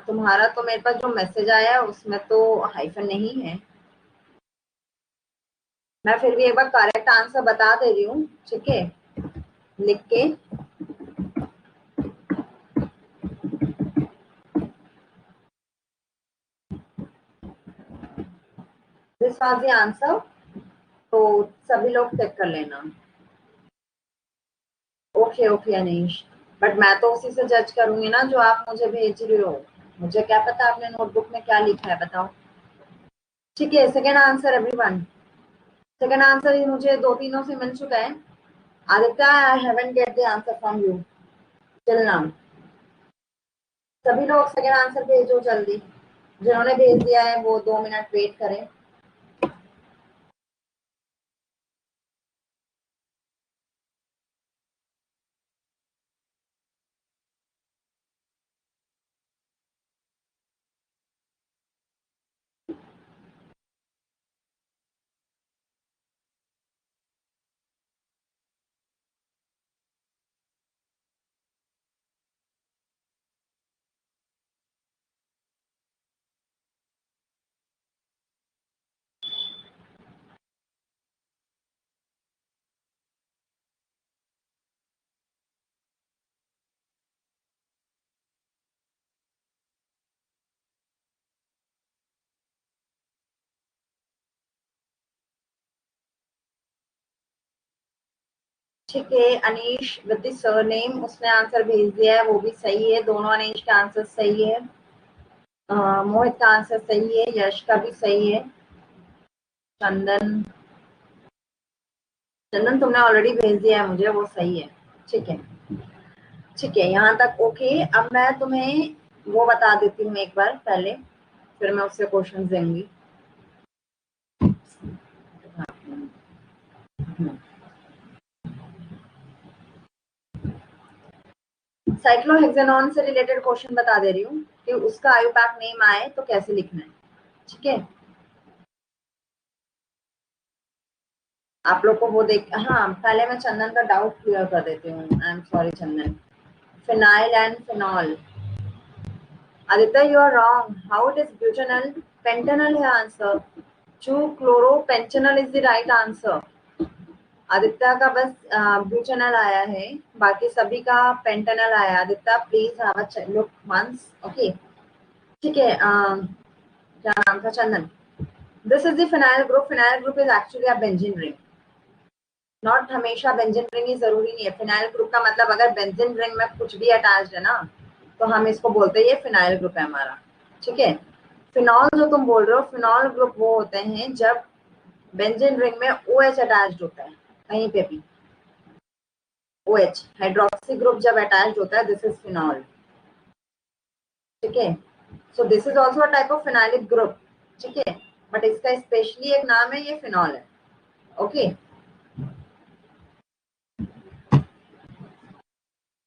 तुम्हारा तो मेरे पास जो मैसेज आया है उसमें तो हाइफन नहीं है। मैं फिर भी एक बार करेक्ट आंसर बता दे रही हूँ, ठीक है, लिख के। दिस वाज द आंसर, तो सभी लोग चेक कर लेना। ओके ओके अनीश, बट मैं तो उसी से जज करूंगी ना जो आप मुझे भेज रहे हो, मुझे क्या पता आपने नोटबुक में क्या लिखा है, बताओ। ठीक है, second answer everyone, second answer मुझे दो तीनों से मिल चुका है। Aditya, I haven't get the answer from you till now. सभी लोग सेकेंड आंसर भेजो जल्दी, जिन्होंने भेज दिया है वो 2 मिनट वेट करें। ठीक है, अनीश विद द सरनेम उसने आंसर भेज दिया है, वो भी सही है, दोनों अनीश का आंसर सही है। मोहित का आंसर सही है, यश का भी सही है। चंदन, चंदन तुमने ऑलरेडी भेज दिया है मुझे, वो सही है। ठीक है, ठीक है, यहाँ तक ओके। अब मैं तुम्हें वो बता देती हूँ एक बार पहले, फिर मैं उससे क्वेश्चन दूंगी। साइक्लोहेक्सेनॉन से रिलेटेड क्वेश्चन बता दे रही हूँ कि उसका आयुपैक नेम आए तो कैसे लिखना है, ठीक है। आप लोग को वो देख, हाँ पहले मैं चंदन का डाउट क्लियर कर देती हूँ। I am sorry Chandan. Phenyl and phenol, Aditya you are wrong, how it is butanal, pentanal है answer. 2-chloropentanol is the right answer. Aditya का बस ब्यूटेनल आया है, बाकी सभी का पेंटेनल आया। Aditya please have a look once, okay ठीक है। क्या नाम था, Chandan. This is the phenyl group. Phenyl group is actually a benzene ring, not हमेशा बेंजीन रिंग ही जरूरी नहीं है। फिनाइल ग्रुप का मतलब अगर बेंजीन रिंग में कुछ भी अटैच्ड है ना, तो हम इसको बोलते हैं ये फिनाइल ग्रुप है हमारा, ठीक है। फिनॉल जो तुम बोल रहे हो, फिनॉल ग्रुप वो होते हैं जब बेंजीन रिंग में OH अटैच्ड होता है कहीं पे भी। OH हाइड्रोक्सी ग्रुप जब अटैच्ड होता है, दिस इज फिनॉल, ठीक है। So this is also a type of phenylic group, ठीक है, बट इसका स्पेशली एक नाम है, ये फिनॉल है, ओके।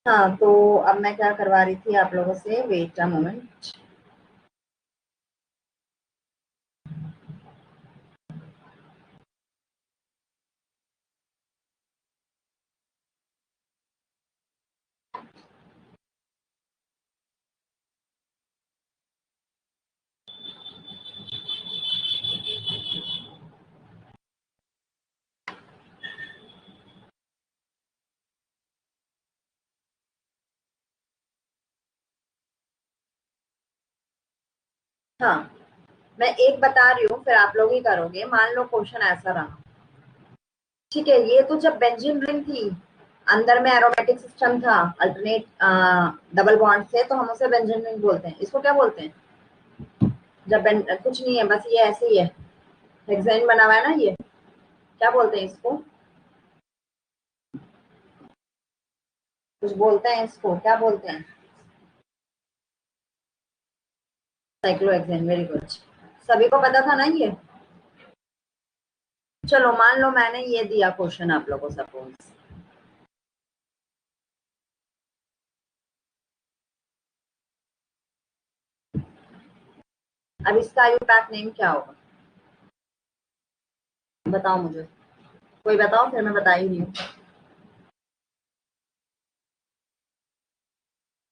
हाँ तो अब मैं क्या करवा रही थी आप लोगों से, वेट अ मोमेंट। हाँ मैं एक बता रही हूँ, फिर आप लोग ही करोगे। मान लो क्वेश्चन ऐसा रहा, ठीक है, ये तो जब बेंजीन रिंग थी, अंदर में एरोमेटिक सिस्टम था अल्टरनेट डबल बॉन्ड से, तो हम उसे बेंजीन रिंग बोलते हैं। इसको क्या बोलते हैं जब कुछ नहीं है, बस ये ऐसे ही है, हेक्सेन बना हुआ है ना, ये क्या बोलते हैं इसको, कुछ बोलते हैं इसको, क्या बोलते हैं? Cyclohexane, very good. सभी को पता था ना ये। चलो मान लो मैंने ये दिया क्वेश्चन आप लोगों को, सपोज अब इसका आयुपैक नेम क्या होगा, बताओ मुझे, कोई बताओ, फिर मैं बता ही रही हूँ।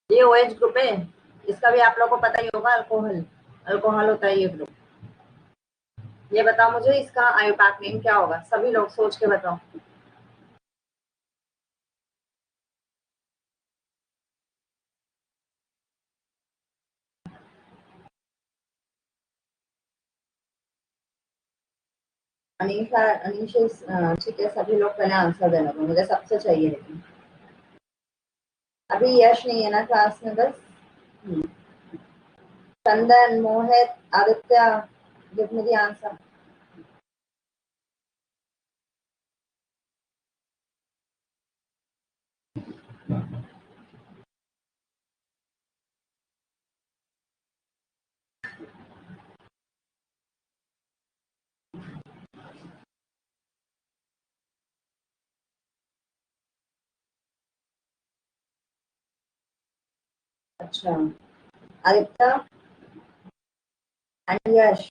ये OH ग्रुप है, इसका भी आप लोगों को पता ही होगा, अल्कोहल, अल्कोहल होता है ये ग्रुप। ये बताओ मुझे, इसका आयुपैक नेम क्या होगा, सभी लोग सोच के बताओ। अनीशा, अनीशा ठीक है, सभी लोग पहले आंसर देना, तो मुझे सबसे चाहिए, लेकिन अभी यश नहीं है ना क्लास में, बस Chandan, Mohit, Aditya, give me the answer. अच्छा, आदित्य एंड यश,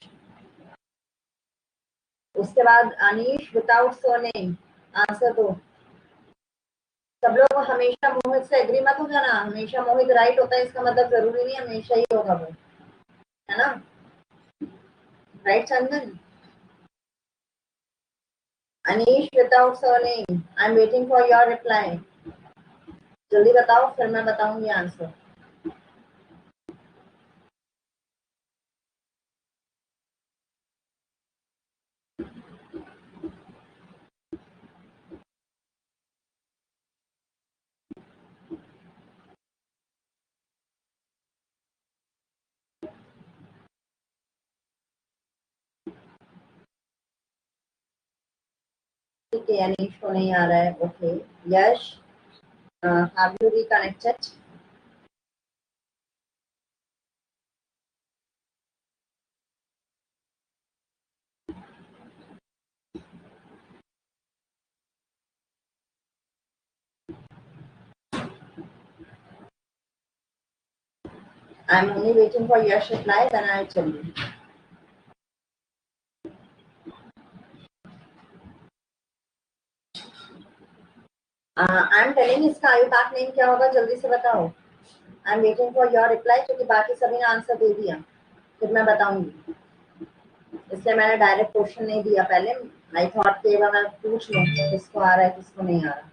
उसके बाद अनीश विदाउट सरनेम, आंसर दो। सब लोग हमेशा मोहित से एग्री मत हो जाना, हमेशा मोहित राइट होता है इसका मतलब जरूरी नहीं हमेशा ही होगा वो, है ना, right Chandan. Anish without surname, I am waiting for your reply, जल्दी बताओ फिर मैं बताऊंगी आंसर। ठीक है, अनीश को नहीं आ रहा है, okay. Yash, have you reconnected? I am only waiting for Yash reply, then I tell you. I am telling इसका आयुपाक नेम क्या होगा, जल्दी से बताओ। I am waiting for your reply, क्योंकि बाकी सभी ने आंसर दे दिया, फिर मैं बताऊंगी, इसलिए मैंने डायरेक्ट क्वेश्चन नहीं दिया पहले। आई थॉट कि मैं पूछ लूं किसको आ रहा है किसको नहीं आ रहा।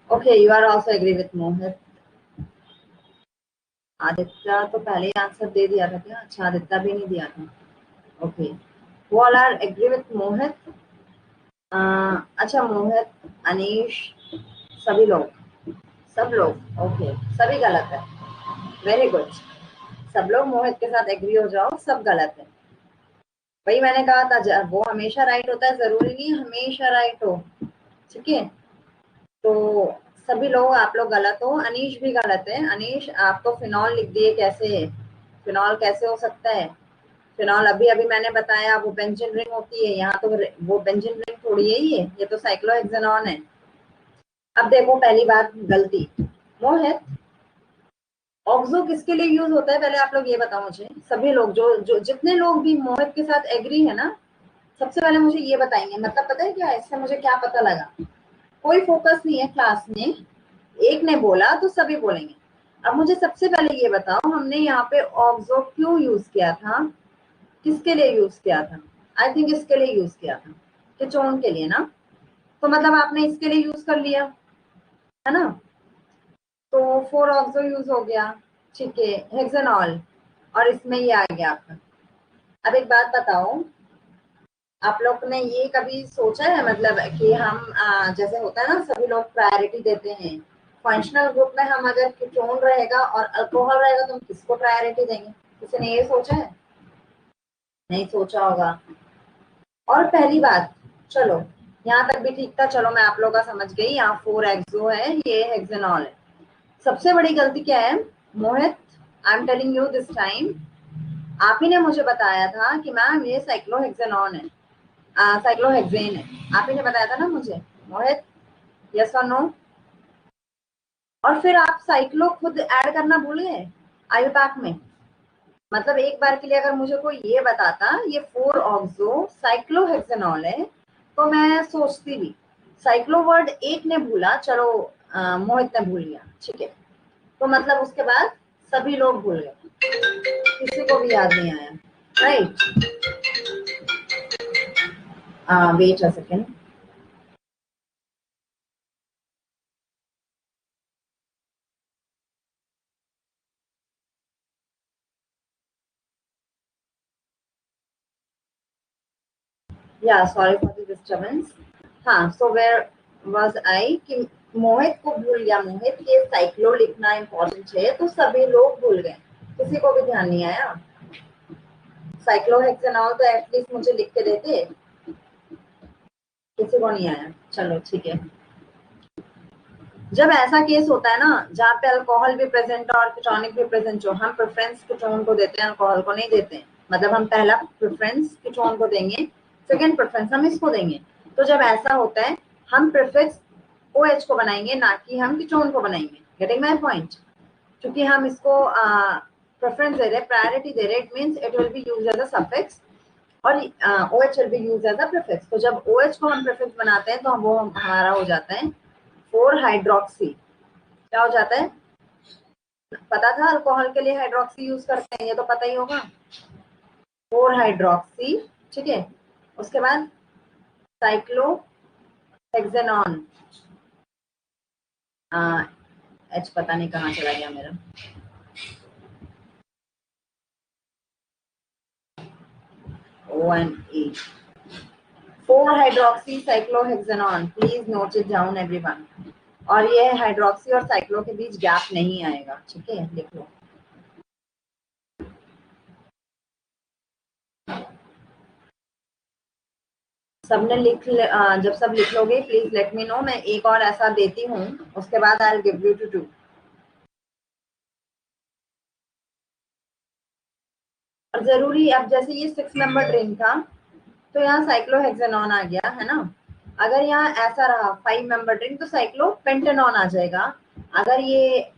Okay, you are also agree with Mohit. Aditya तो पहले ही आंसर दे दिया था क्या? अच्छा, आदित्य भी नहीं दिया था। ओके, वो ऑल आर एग्री विथ मोहित। अच्छा, मोहित, अनीश, सभी लोग, सब लोग ओके, सभी गलत है। वेरी गुड, सब लोग मोहित के साथ एग्री हो जाओ, सब गलत है। वही मैंने कहा था, वो हमेशा राइट होता है, जरूरी नहीं हमेशा राइट हो, ठीक है। तो सभी लोग, आप लोग गलत हो। अनीश भी गलत है। अनीश, आप तो फिनॉल लिख दिए, कैसे फिनॉल कैसे हो सकता है? फिनॉल अभी अभी मैंने बताया, वो बेंजीन रिंग होती है, यहाँ तो वो बेंजीन रिंग थोड़ी है, ये तो साइक्लोहेक्सेनॉन है। अब देखो, पहली बात गलती, मोहित, ऑक्सो किसके लिए यूज होता है, पहले आप लोग ये बताओ मुझे। सभी लोग जो जो जितने लोग भी मोहित के साथ एग्री है ना, सबसे पहले मुझे ये बताएंगे, मतलब पता है क्या, इससे मुझे क्या पता लगा, कोई फोकस नहीं है क्लास में, एक ने बोला तो सभी बोलेंगे। अब मुझे सबसे पहले ये बताओ, हमने यहाँ पे ऑक्सो क्यों यूज किया था, किसके लिए यूज किया था? आई थिंक इसके लिए यूज किया था, कीटोन के लिए ना। तो मतलब आपने इसके लिए यूज कर लिया है ना, तो 4 ऑक्सो यूज हो गया, ठीक है, हेक्सेनॉल, और इसमें ये आ गया आपका। अब एक बात बताओ, आप लोग ने ये कभी सोचा है, मतलब कि हम जैसे होता है ना, सभी लोग प्रायोरिटी देते हैं, फंक्शनल ग्रुप में हम अगर कीटोन रहेगा और अल्कोहल रहेगा तो हम किसको प्रायोरिटी देंगे? किसी ने ये सोचा है? नहीं सोचा होगा। और पहली बात, चलो यहाँ तक भी ठीक था, चलो मैं आप लोग का समझ गई, यहाँ 4 एक्सो है, ये हेक्सेनॉल है। सबसे बड़ी गलती क्या है Mohit, I am telling you this time, आप ही ने मुझे बताया था कि मैम ये साइक्लोहेक्सेनॉन है, साइक्लोहेक्सेन है, आप ही ने बताया था ना मुझे मोहित, यस और नो? और फिर आप साइक्लो खुद ऐड करना भूल गए आयुपाक में। मतलब एक बार के लिए अगर मुझे कोई ये बताता ये 4 ऑक्सो साइक्लोहेक्सेनॉल है, तो मैं सोचती भी। साइक्लो वर्ड एक ने भूला, चलो मोहित ने भूल गया, ठीक है, तो मतलब उसके बाद सभी लोग भूल गए, किसी को भी याद नहीं आया, राइट? Wait a second. या सॉरी फॉर द डिस्टर्बेंस। हाँ, सो वेयर वाज आई कि मोहित को भूल गया, मोहित के साइक्लो लिखना इम्पोर्टेंट है, तो सभी लोग भूल गए, किसी को भी ध्यान नहीं आया। साइक्लोहेक्सेनॉल तो एटलीस्ट मुझे लिख के देते, किसी को नहीं आया, चलो ठीक है। जब ऐसा केस होता है ना जहाँ पे अल्कोहल भी प्रेजेंट और कीटोनिक भी प्रेजेंट हो, हम प्रेफरेंस कीटोन को देते हैं, अल्कोहल को नहीं देते हैं। मतलब हम पहला प्रेफरेंस कीटोन को देंगे, सेकेंड प्रेफरेंस हम इसको देंगे। तो जब ऐसा होता है हम प्रेफिक्स OH को बनाएंगे, ना कि हम कीटोन को बनाएंगे। Getting my point? क्योंकि हम इसको प्रेफरेंस दे रहे, प्रायोरिटी दे रहे, it means it will be used as a suffix, और OH will be used as a prefix. तो जब OH को हम प्रीफिक्स बनाते हैं तो वो हमारा हो जाता है 4 हाइड्रोक्सी। क्या हो जाता है? पता था अल्कोहल के लिए हाइड्रोक्सी यूज करते हैं, ये तो पता ही होगा, 4 हाइड्रोक्सी, ठीक है। उसके बाद साइक्लोहेक्सेनॉन, H पता नहीं कहाँ चला गया मेरा, ONE, 4 hydroxy cyclohexanone, please note it down everyone. और ये हाइड्रोक्सी और साइक्लो के बीच गैप नहीं आएगा, ठीक है, लिख लो। सबने जब सब लिख लोगे प्लीज लेट मी नो, मैं एक और ऐसा देती हूँ, उसके बाद I will give you to do. जरूरी, अब जैसे ये 6 मेंबर रिंग था तो यहाँ साइक्लोहेक्सेनॉन आ गया है ना। अगर यहाँ ऐसा रहा 5 मेंबर रिंग तो साइक्लोपेंटेनॉन आ जाएगा। अगर ये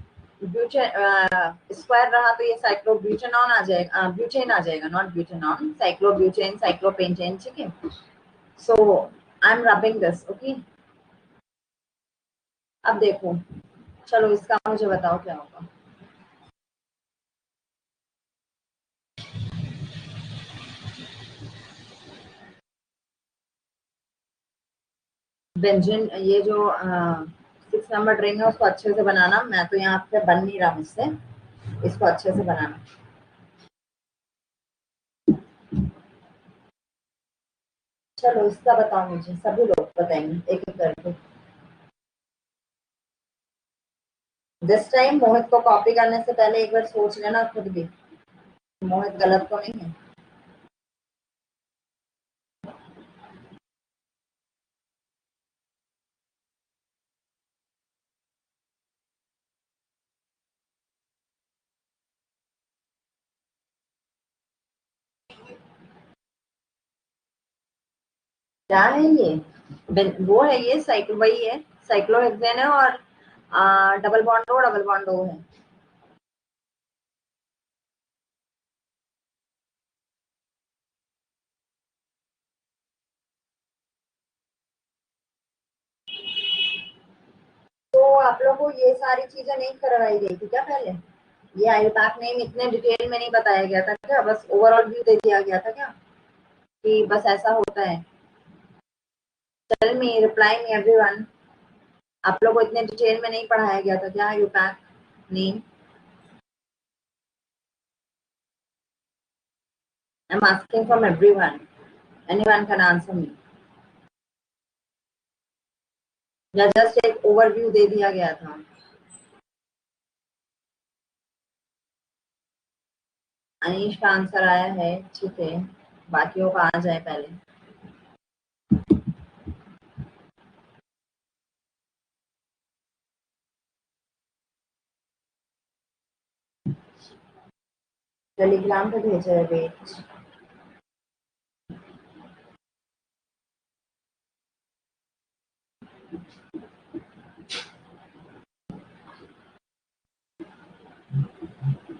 स्क्वायर रहा तो ये साइक्लोब्यूटेनॉन आ जाएगा, ब्यूटेन आ जाएगा, नॉट ब्यूटेनॉन, साइक्लोब्यूटेन, साइक्लोपेंटेन, ठीक है। So I am rubbing this, okay. अब देखो, चलो इसका मुझे बताओ क्या होगा। बेंजीन, ये जो 6 नंबर रिंग है उसको अच्छे से बनाना, मैं तो यहाँ पे बन नहीं रहा मुझसे, इसको अच्छे से बनाना। चलो इसका बताओ मुझे, सभी लोग बताएंगे एक एक करके। दिस टाइम मोहित को कॉपी करने से पहले एक बार सोच लेना खुद भी, मोहित गलत तो नहीं है। क्या है ये? वो है ये साइक्लो, वही है, साइक्लोहेक्सेन है और double bond O, double bond O है। तो आप लोगों को ये सारी चीजें नहीं करवाई गई थी क्या पहले? ये आयुपाक नेम इतने डिटेल में नहीं बताया गया था क्या? बस ओवरऑल व्यू दे दिया गया था क्या कि बस ऐसा होता है? Tell me, reply me everyone, आप लोगों को इतने डिटेल में नहीं पढ़ाया गया था क्या IUPAC name? I am asking from everyone, anyone can answer me. या जस्ट एक ओवरव्यू दे दिया गया था? अनीश का आंसर आया है, ठीक है, बाकियों का आ जाए पहले। टेलीग्राम पे भेजा है, वेट।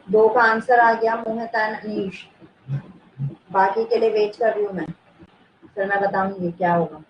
दो का आंसर आ गया, मोहित एंड अनीश। बाकी के लिए वेट कर रही हूँ मैं, फिर मैं बताऊंगी क्या होगा।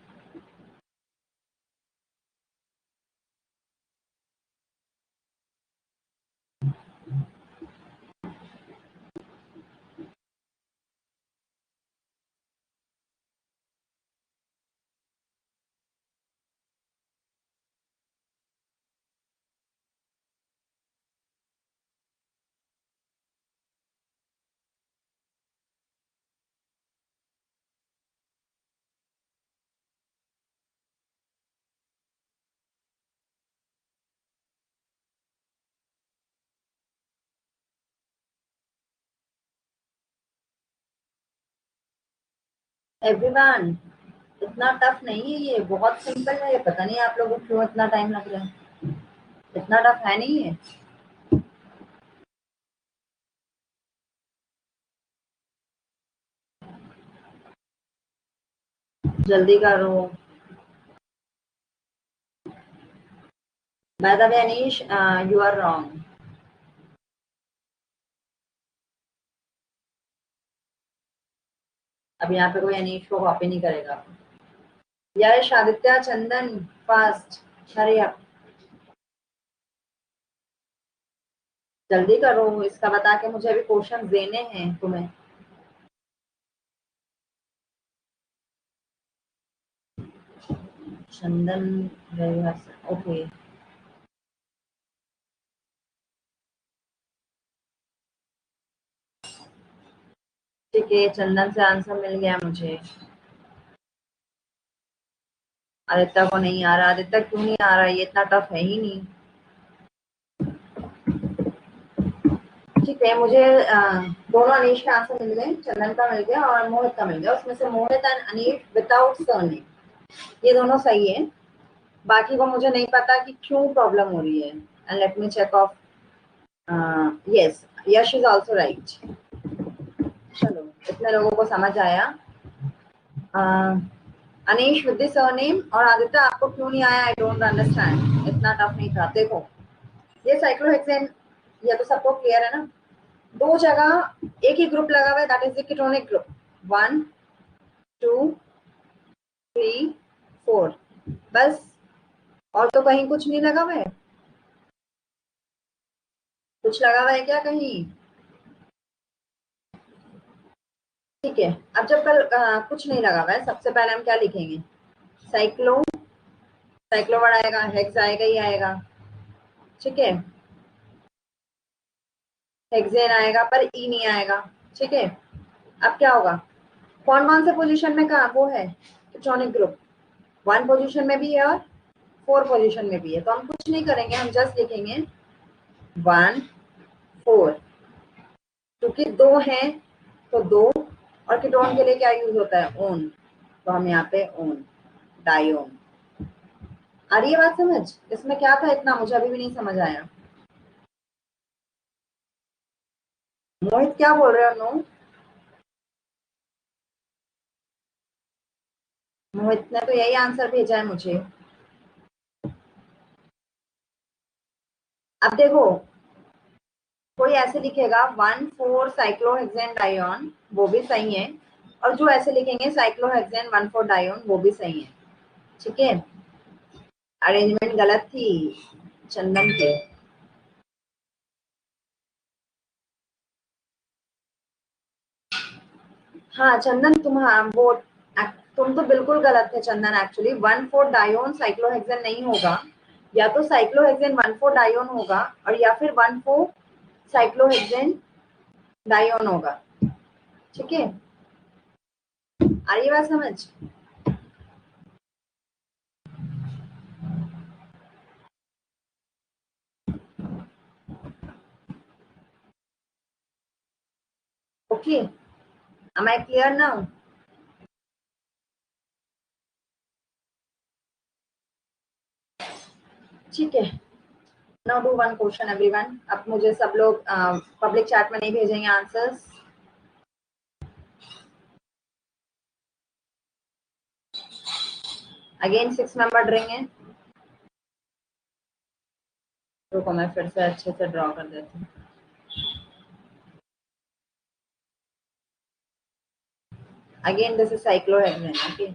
एवरीवन, इतना टफ नहीं है ये, बहुत सिंपल है ये, पता नहीं आप लोगों को क्यों इतना टाइम लग रहा है, इतना टफ है नहीं है। जल्दी करो। By the way Anish, you are wrong. अब यहाँ पे कोई अनीश को कॉपी नहीं करेगा। Yash, Aditya, Chandan, fast, hurry up, जल्दी करो, इसका बता के मुझे अभी क्वेश्चन देने हैं तुम्हें। चंदन, ओके। ठीक है, चंदन से आंसर मिल गया मुझे। आदित्य को नहीं आ रहा, आदित्य क्यों नहीं आ रहा? ये इतना टफ है ही नहीं। ठीक है, मुझे दोनों अनीश का आंसर मिल गए, चंदन का मिल गया और मोहित का मिल गया। उसमें से मोहित एंड अनीश विदाउट सरनेम, ये दोनों सही है। बाकी को मुझे नहीं पता कि क्यों प्रॉब्लम हो रही है। And let me check off, yes, Yash is also right. चलो इतने लोगों को समझ आया। अनीश विद द सरनेम और आदित्य आपको क्यों नहीं आया? आई डोंट अंडरस्टैंड, इतना टफ नहीं था। देखो ये साइक्लोहेक्सेन, ये तो सबको क्लियर है ना। दो जगह एक ही ग्रुप लगा हुआ है, that is the ketonic group. 1 2 3 4, बस। और तो कहीं कुछ नहीं लगा हुआ है? कुछ लगा हुआ है क्या कहीं? ठीक है, अब जब कल कुछ नहीं लगा हुआ है, सबसे पहले हम क्या लिखेंगे? साइक्लो, साइक्लो वर्ड आएगा, हेक्स आएगा ही आएगा, ठीक है। हेक्सेन आएगा पर ई नहीं आएगा, ठीक है। अब क्या होगा? कौन कौन से पोजीशन में कहा वो है कीटोनिक ग्रुप? 1 पोजीशन में भी है और 4 पोजीशन में भी है। तो हम कुछ नहीं करेंगे, हम जस्ट लिखेंगे 1 4, क्योंकि दो हैं तो दो, और कीटोन के लिए क्या यूज होता है? ओन, तो हम यहाँ पे ओन, डायोन। आ रही है बात समझ? इसमें क्या था इतना, मुझे अभी भी नहीं समझ आया। मोहित क्या बोल रहे हो? नो, मोहित ने तो यही आंसर भेजा है मुझे। अब देखो, कोई ऐसे लिखेगा 1,4 साइक्लोहेक्सेन डायोन, वो भी सही है। और जो ऐसे लिखेंगे साइक्लोहेक्सेन 1,4 डायोन, वो भी सही है, ठीक है। अरेंजमेंट गलत थी चंदन की। हाँ चंदन, तुम तो बिल्कुल गलत थे चंदन। एक्चुअली 1,4 डायोन साइक्लोहेक्सेन नहीं होगा, या तो साइक्लोहेक्सेन 1,4 डायोन होगा, और या फिर 1,4 साइक्लोहेक्सेन डायोन होगा, ठीक है। आ रही है बात समझ? Okay, am I clear now? ठीक है, now do one question everyone. अब मुझे सब लोग पब्लिक चैट में नहीं भेजेंगे आंसर्स। अगेन 6 मेंबर ड्रिंग है। रुको मैं फिर से अच्छे से ड्रॉ कर देती हूँ। Again this is cyclohexane, okay.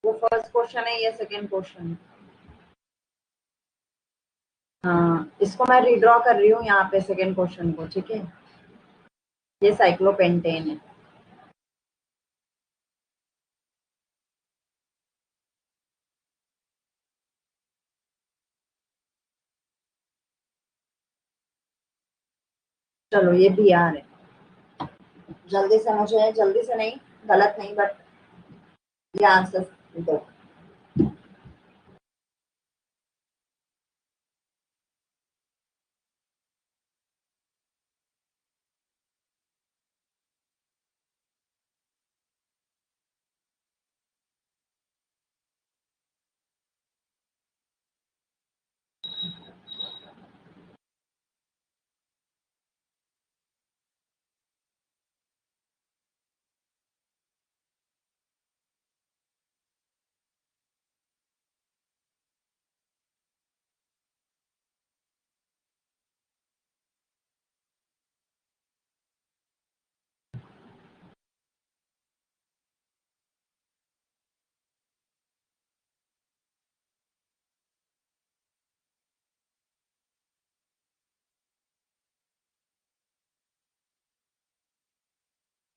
वो फर्स्ट क्वेश्चन है, ये सेकंड क्वेश्चन है। हाँ, इसको मैं रीड्रॉ कर रही हूँ यहाँ पे सेकंड क्वेश्चन को, ठीक है। ये साइक्लोपेंटेन है। चलो ये बी आर है। जल्दी से, मुझे जल्दी से नहीं, गलत नहीं, बट ये आंसर दो।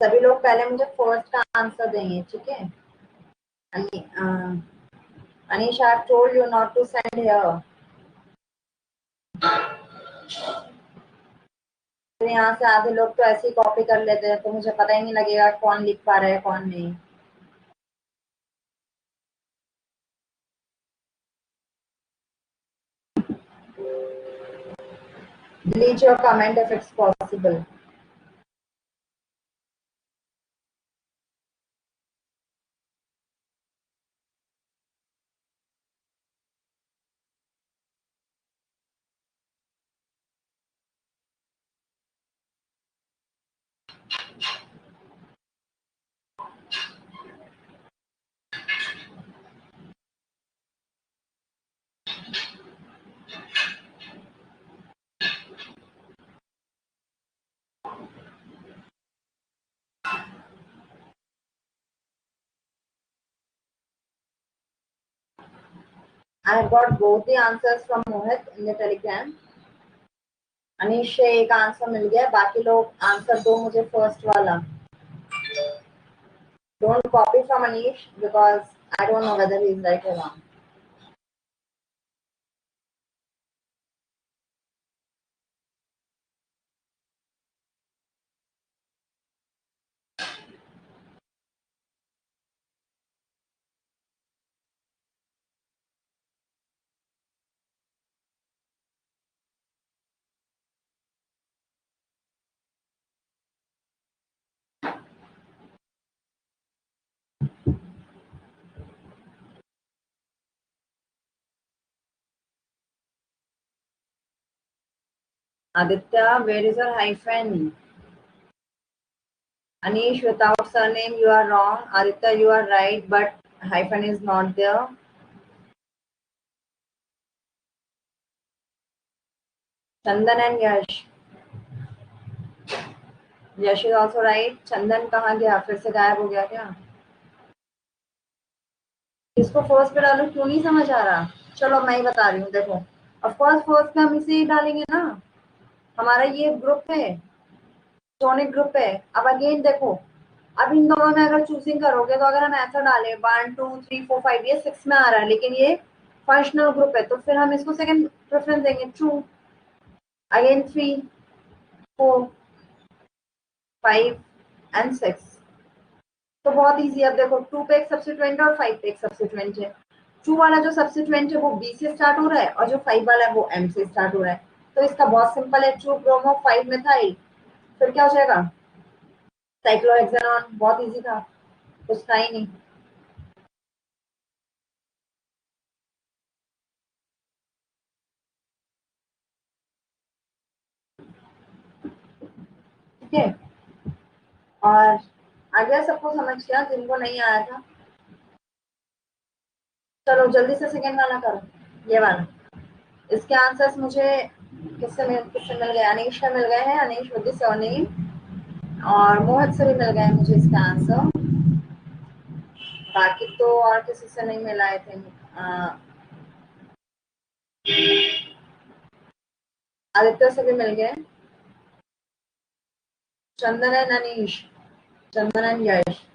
सभी लोग पहले मुझे फर्स्ट का आंसर देंगे, ठीक है। Anish, I have told you not to send here. फिर यहाँ से आधे लोग तो ऐसे ही कॉपी कर लेते हैं, तो मुझे पता ही नहीं लगेगा कौन लिख पा रहा है कौन नहीं। Delete your comment if it's possible. I have got both the answers from Mohit in the telegram. Anish से एक आंसर मिल गया, बाकी लोग आंसर दो मुझे फर्स्ट वाला। Don't copy from Anish because I don't know whether he is right or wrong. Aditya, where is your hyphen? Anish, without surname, you are wrong. Aditya, you are right, but hyphen is not there. Chandan and Yash. Yash is also right. Chandan कहाँ गया? फिर से गायब हो गया क्या? इसको फर्स्ट पे डालूं, क्यों नहीं समझ आ रहा? चलो मैं ही बता रही हूँ, देखो। ऑफ कोर्स फर्स्ट पे हम इसे ही डालेंगे ना, हमारा ये ग्रुप है, सोनिक ग्रुप है। अब अगेन देखो, अब इन दोनों में अगर चूजिंग करोगे तो अगर हम ऐसा डालें 1 2 3 4 5, ये 6 में आ रहा है, लेकिन ये फंक्शनल ग्रुप है, तो फिर हम इसको सेकंड प्रेफरेंस देंगे, ट्रू। अगेन 3 4 5 एंड 6, तो बहुत इजी। अब देखो 2 पे एक सब्स्टिट्यूएंट है और 5 पे एक सब्स्टिट्यूएंट है। 2 वाला जो सब्स्टिट्यूएंट है वो बी से स्टार्ट हो रहा है, और जो 5 वाला है वो एम से स्टार्ट हो रहा है। तो इसका बहुत सिंपल है, 2 ब्रोमो 5 मिथाइल, फिर क्या हो जाएगा? साइक्लोहेक्सेनॉन। बहुत इजी था, कुछ था ही नहीं। ठीक है, और आ गया सबको समझ गया जिनको नहीं आया था? चलो जल्दी से सेकंड वाला करो, ये वाला। इसके आंसर्स मुझे किससे मिल गए? अनीश से मिल गए हैं, अनीश विद द सरनेम, और मोहित से भी मिल गए मुझे इसका आंसर। बाकी तो और किसी से नहीं मिला है थे। आदित्य से भी मिल गए, चंदन एंड अनीश, चंदन एंड यश।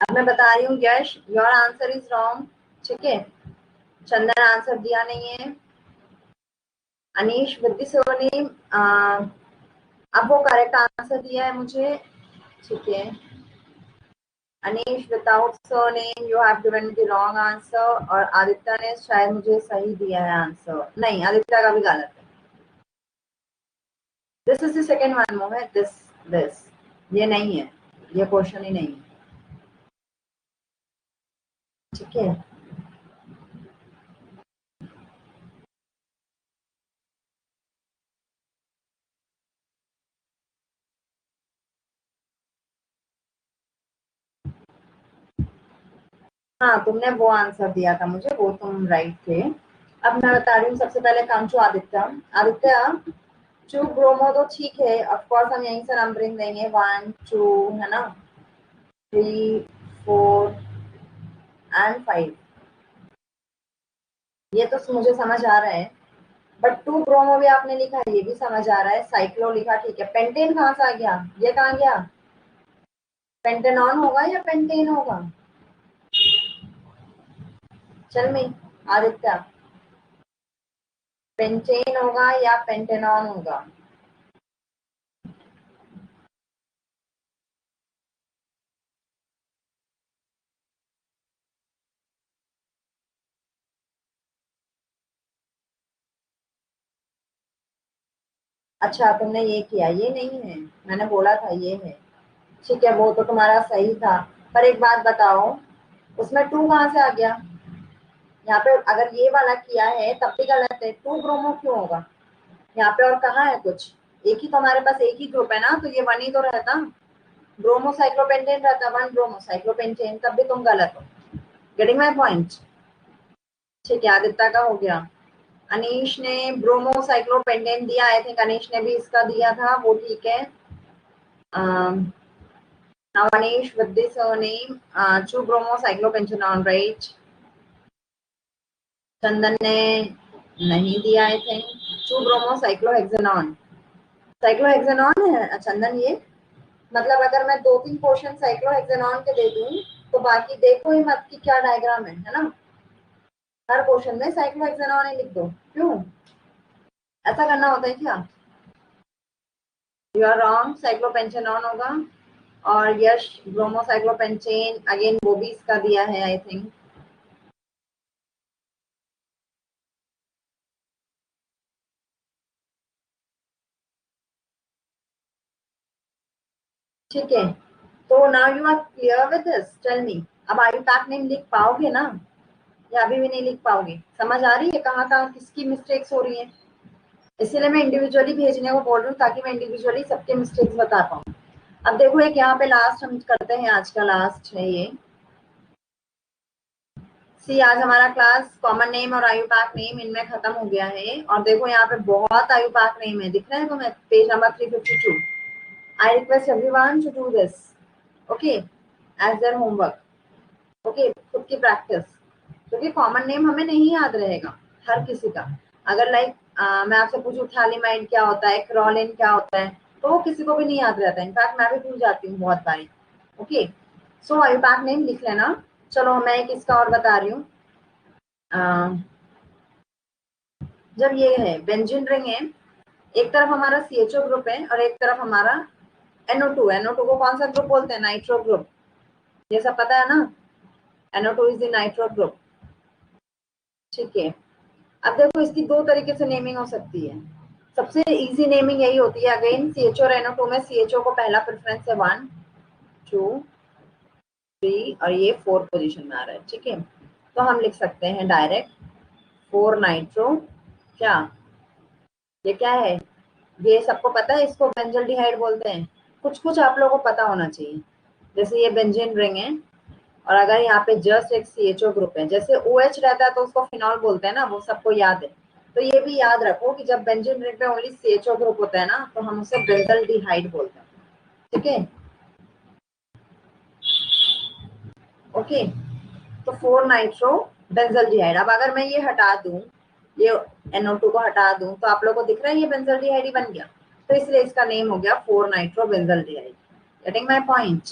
अब मैं बता रही हूँ यश, योर आंसर इज रॉन्ग, ठीक है। चंदन आंसर दिया नहीं है। अनीश विद द सरनेम, अब वो करेक्ट आंसर दिया है मुझे, ठीक है। Anish without surname, you have given the wrong answer, और आदित्य ने शायद मुझे सही दिया है आंसर। नहीं, आदित्य का भी गलत है। This is the second one Mohit, this ये नहीं है, ये क्वेश्चन ही नहीं है, ठीक है। हाँ, तुमने वो आंसर दिया था मुझे, वो तुम राइट थे। अब मैं बता रही हूँ, सबसे पहले काम टू आदित्य। आदित्य, 2 ब्रोमो तो ठीक है, ऑफ कोर्स हम यहीं से नंबरिंग देंगे, 1 2 है ना, 3 4 एंड 5, ये तो मुझे समझ आ रहा है। बट 2 ब्रोमो भी आपने लिखा, ये भी समझ आ रहा है। साइक्लो लिखा, ठीक है। पेंटेन कहाँ से आ गया? ये कहाँ गया? पेंटेनॉन होगा या पेंटेन होगा? चल मी आदित्य, पेंटेन होगा या पेंटेनॉन होगा? अच्छा तुमने ये किया, ये नहीं है, मैंने बोला था ये है। ठीक है, वो तो तुम्हारा सही था, पर एक बात बताओ, उसमें टू कहाँ से आ गया? यहाँ पे अगर ये वाला किया है तब भी गलत है, टू ब्रोमो क्यों होगा यहाँ पे? और कहाँ है कुछ? एक ही तो हमारे पास एक ही ग्रुप है ना, तो ये वन ही तो रहता। ब्रोमोसाइक्लोपेंटेन रहता, वन ब्रोमोसाइक्लोपेंटेन, तब भी तुम गलत हो। Getting my point? ठीक है, आदित्य का हो गया। अनीश ने ब्रोमोसाइक्लोपेंटेन दिया, आई थिंक अनीश ने भी इसका दिया था, वो ठीक है। Now Anish with this name, 2-bromocyclopentanone, right? चंदन ने नहीं दिया, आई थिंक 2-bromocyclohexanone, साइक्लोहेक्सेनॉन है चंदन ये। मतलब अगर मैं 2-3 पोर्शन साइक्लोहेक्सेनॉन के दे दूं तो बाकी देखो ही मत कि क्या डायग्राम है ना? हर पोर्शन में साइक्लोहेक्सेनॉन ही लिख दो, क्यों ऐसा करना होता है क्या? यू आर रॉन्ग, साइक्लोपेंटेनॉन होगा। और यश ब्रोमोसाइक्लोपेंटेन, अगेन वो भी इसका दिया है आई थिंक। ठीक है, तो now you are clear with this, tell me, अब आयुपाक नेम लिख पाओगे ना, या अभी भी नहीं लिख पाओगे? समझ आ रही है कहाँ कहाँ किसकी मिस्टेक्स हो रही है? इसीलिए मैं इंडिविजुअली भेजने को बोल रही हूँ, ताकि मैं इंडिविजुअली सबके मिस्टेक्स बता पाऊँ। अब देखो एक यहाँ पे लास्ट हम करते हैं, आज का लास्ट है ये। सी आज हमारा क्लास कॉमन नेम और आयुपाक नेम इनमें खत्म हो गया है। और देखो यहाँ पे बहुत आयुपाक नेम है, दिख रहा है तुम्हें? Page number 352। I request everyone to do this, okay, as their homework. Okay, खुद की प्रैक्टिस, क्योंकि कॉमन नेम हमें नहीं याद रहेगा हर किसी का। अगर लाइक मैं आपसे पूछूं थैलीमाइड क्या होता है, क्रॉलिन क्या होता है, तो वो किसी को भी नहीं याद रहता है, इनफैक्ट मैं भी भूल जाती हूँ बहुत बारी। ओके, सो आयुपाक नेम लिख लेना। चलो मैं एक इसका और बता रही हूँ। जब ये है बेंजीन रिंग है, एक तरफ हमारा CHO ग्रुप है और एक तरफ हमारा NO2। NO2 को कौन सा ग्रुप बोलते हैं? नाइट्रो ग्रुप, ये सब पता है ना? NO2 is the nitro group. ठीक है, अब देखो इसकी दो तरीके से नेमिंग हो सकती है। सबसे इजी नेमिंग यही होती है, अगेन CHO और NO2 में CHO को पहला प्रेफरेंस है 1 2 3 और ये 4 पोजीशन में आ रहा है। ठीक है, तो हम लिख सकते हैं डायरेक्ट 4 नाइट्रो, क्या ये क्या है? ये सबको पता है, इसको बेंजल्डिहाइड बोलते हैं। कुछ कुछ आप लोगों को पता होना चाहिए, जैसे ये बेंजीन रिंग है और अगर यहाँ पे जस्ट एक CHO ग्रुप है, जैसे OH रहता है तो उसको फिनॉल बोलते हैं ना, वो सबको याद है। तो ये भी याद रखो कि जब बेंजीन रिंग पे ओनली CHO ग्रुप होता है ना, तो हम उसे बेंजल्डिहाइड बोलते हैं। ठीक है, ओके, तो 4 नाइट्रो बेंजल्डिहाइड। अब अगर मैं ये हटा दूं, ये NO2 को हटा दूं, तो आप लोगों को दिख रहा है ये बेंजल्डिहाइड ही बन गया, तो इसलिए इसका नेम हो गया 4 nitro benzaldehyde. Getting my point?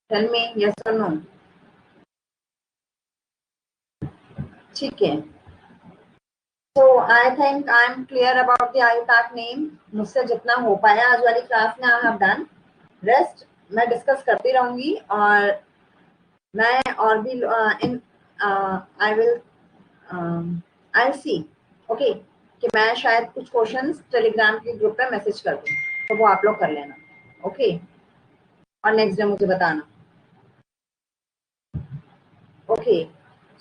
Tell me yes और नो। ठीक है, so I think I'm clear about the IUPAC name। मुझसे जितना हो पाया आज वाली क्लास में I have done, रेस्ट मैं डिस्कस करती रहूंगी। और मैं और भी इन I will I C, okay, कि मैं शायद कुछ क्वेश्चंस टेलीग्राम के ग्रुप पे मैसेज कर दूँ, तो वो आप लोग कर लेना, ओके, और नेक्स्ट डे मुझे बताना। Okay,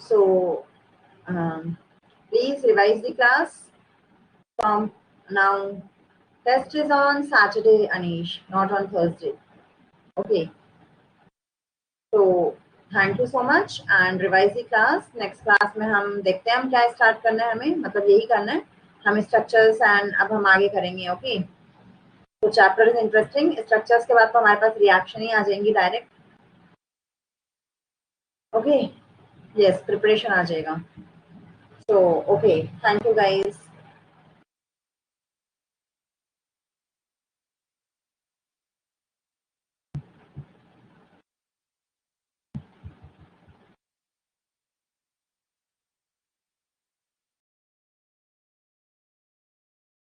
so please revise the class from now. Test is on Saturday, Anish, not on Thursday. Okay. So thank you so much and revise the class. Next class में हम देखते हैं हम क्या स्टार्ट करना है, हमें मतलब यही करना है, हम स्ट्रक्चर्स एंड अब हम आगे करेंगे। ओके, तो चैप्टर इज इंटरेस्टिंग, स्ट्रक्चर्स के बाद तो हमारे पास रिएक्शन ही आ जाएंगी डायरेक्ट। ओके, यस, प्रिपरेशन आ जाएगा। So okay, thank you guys.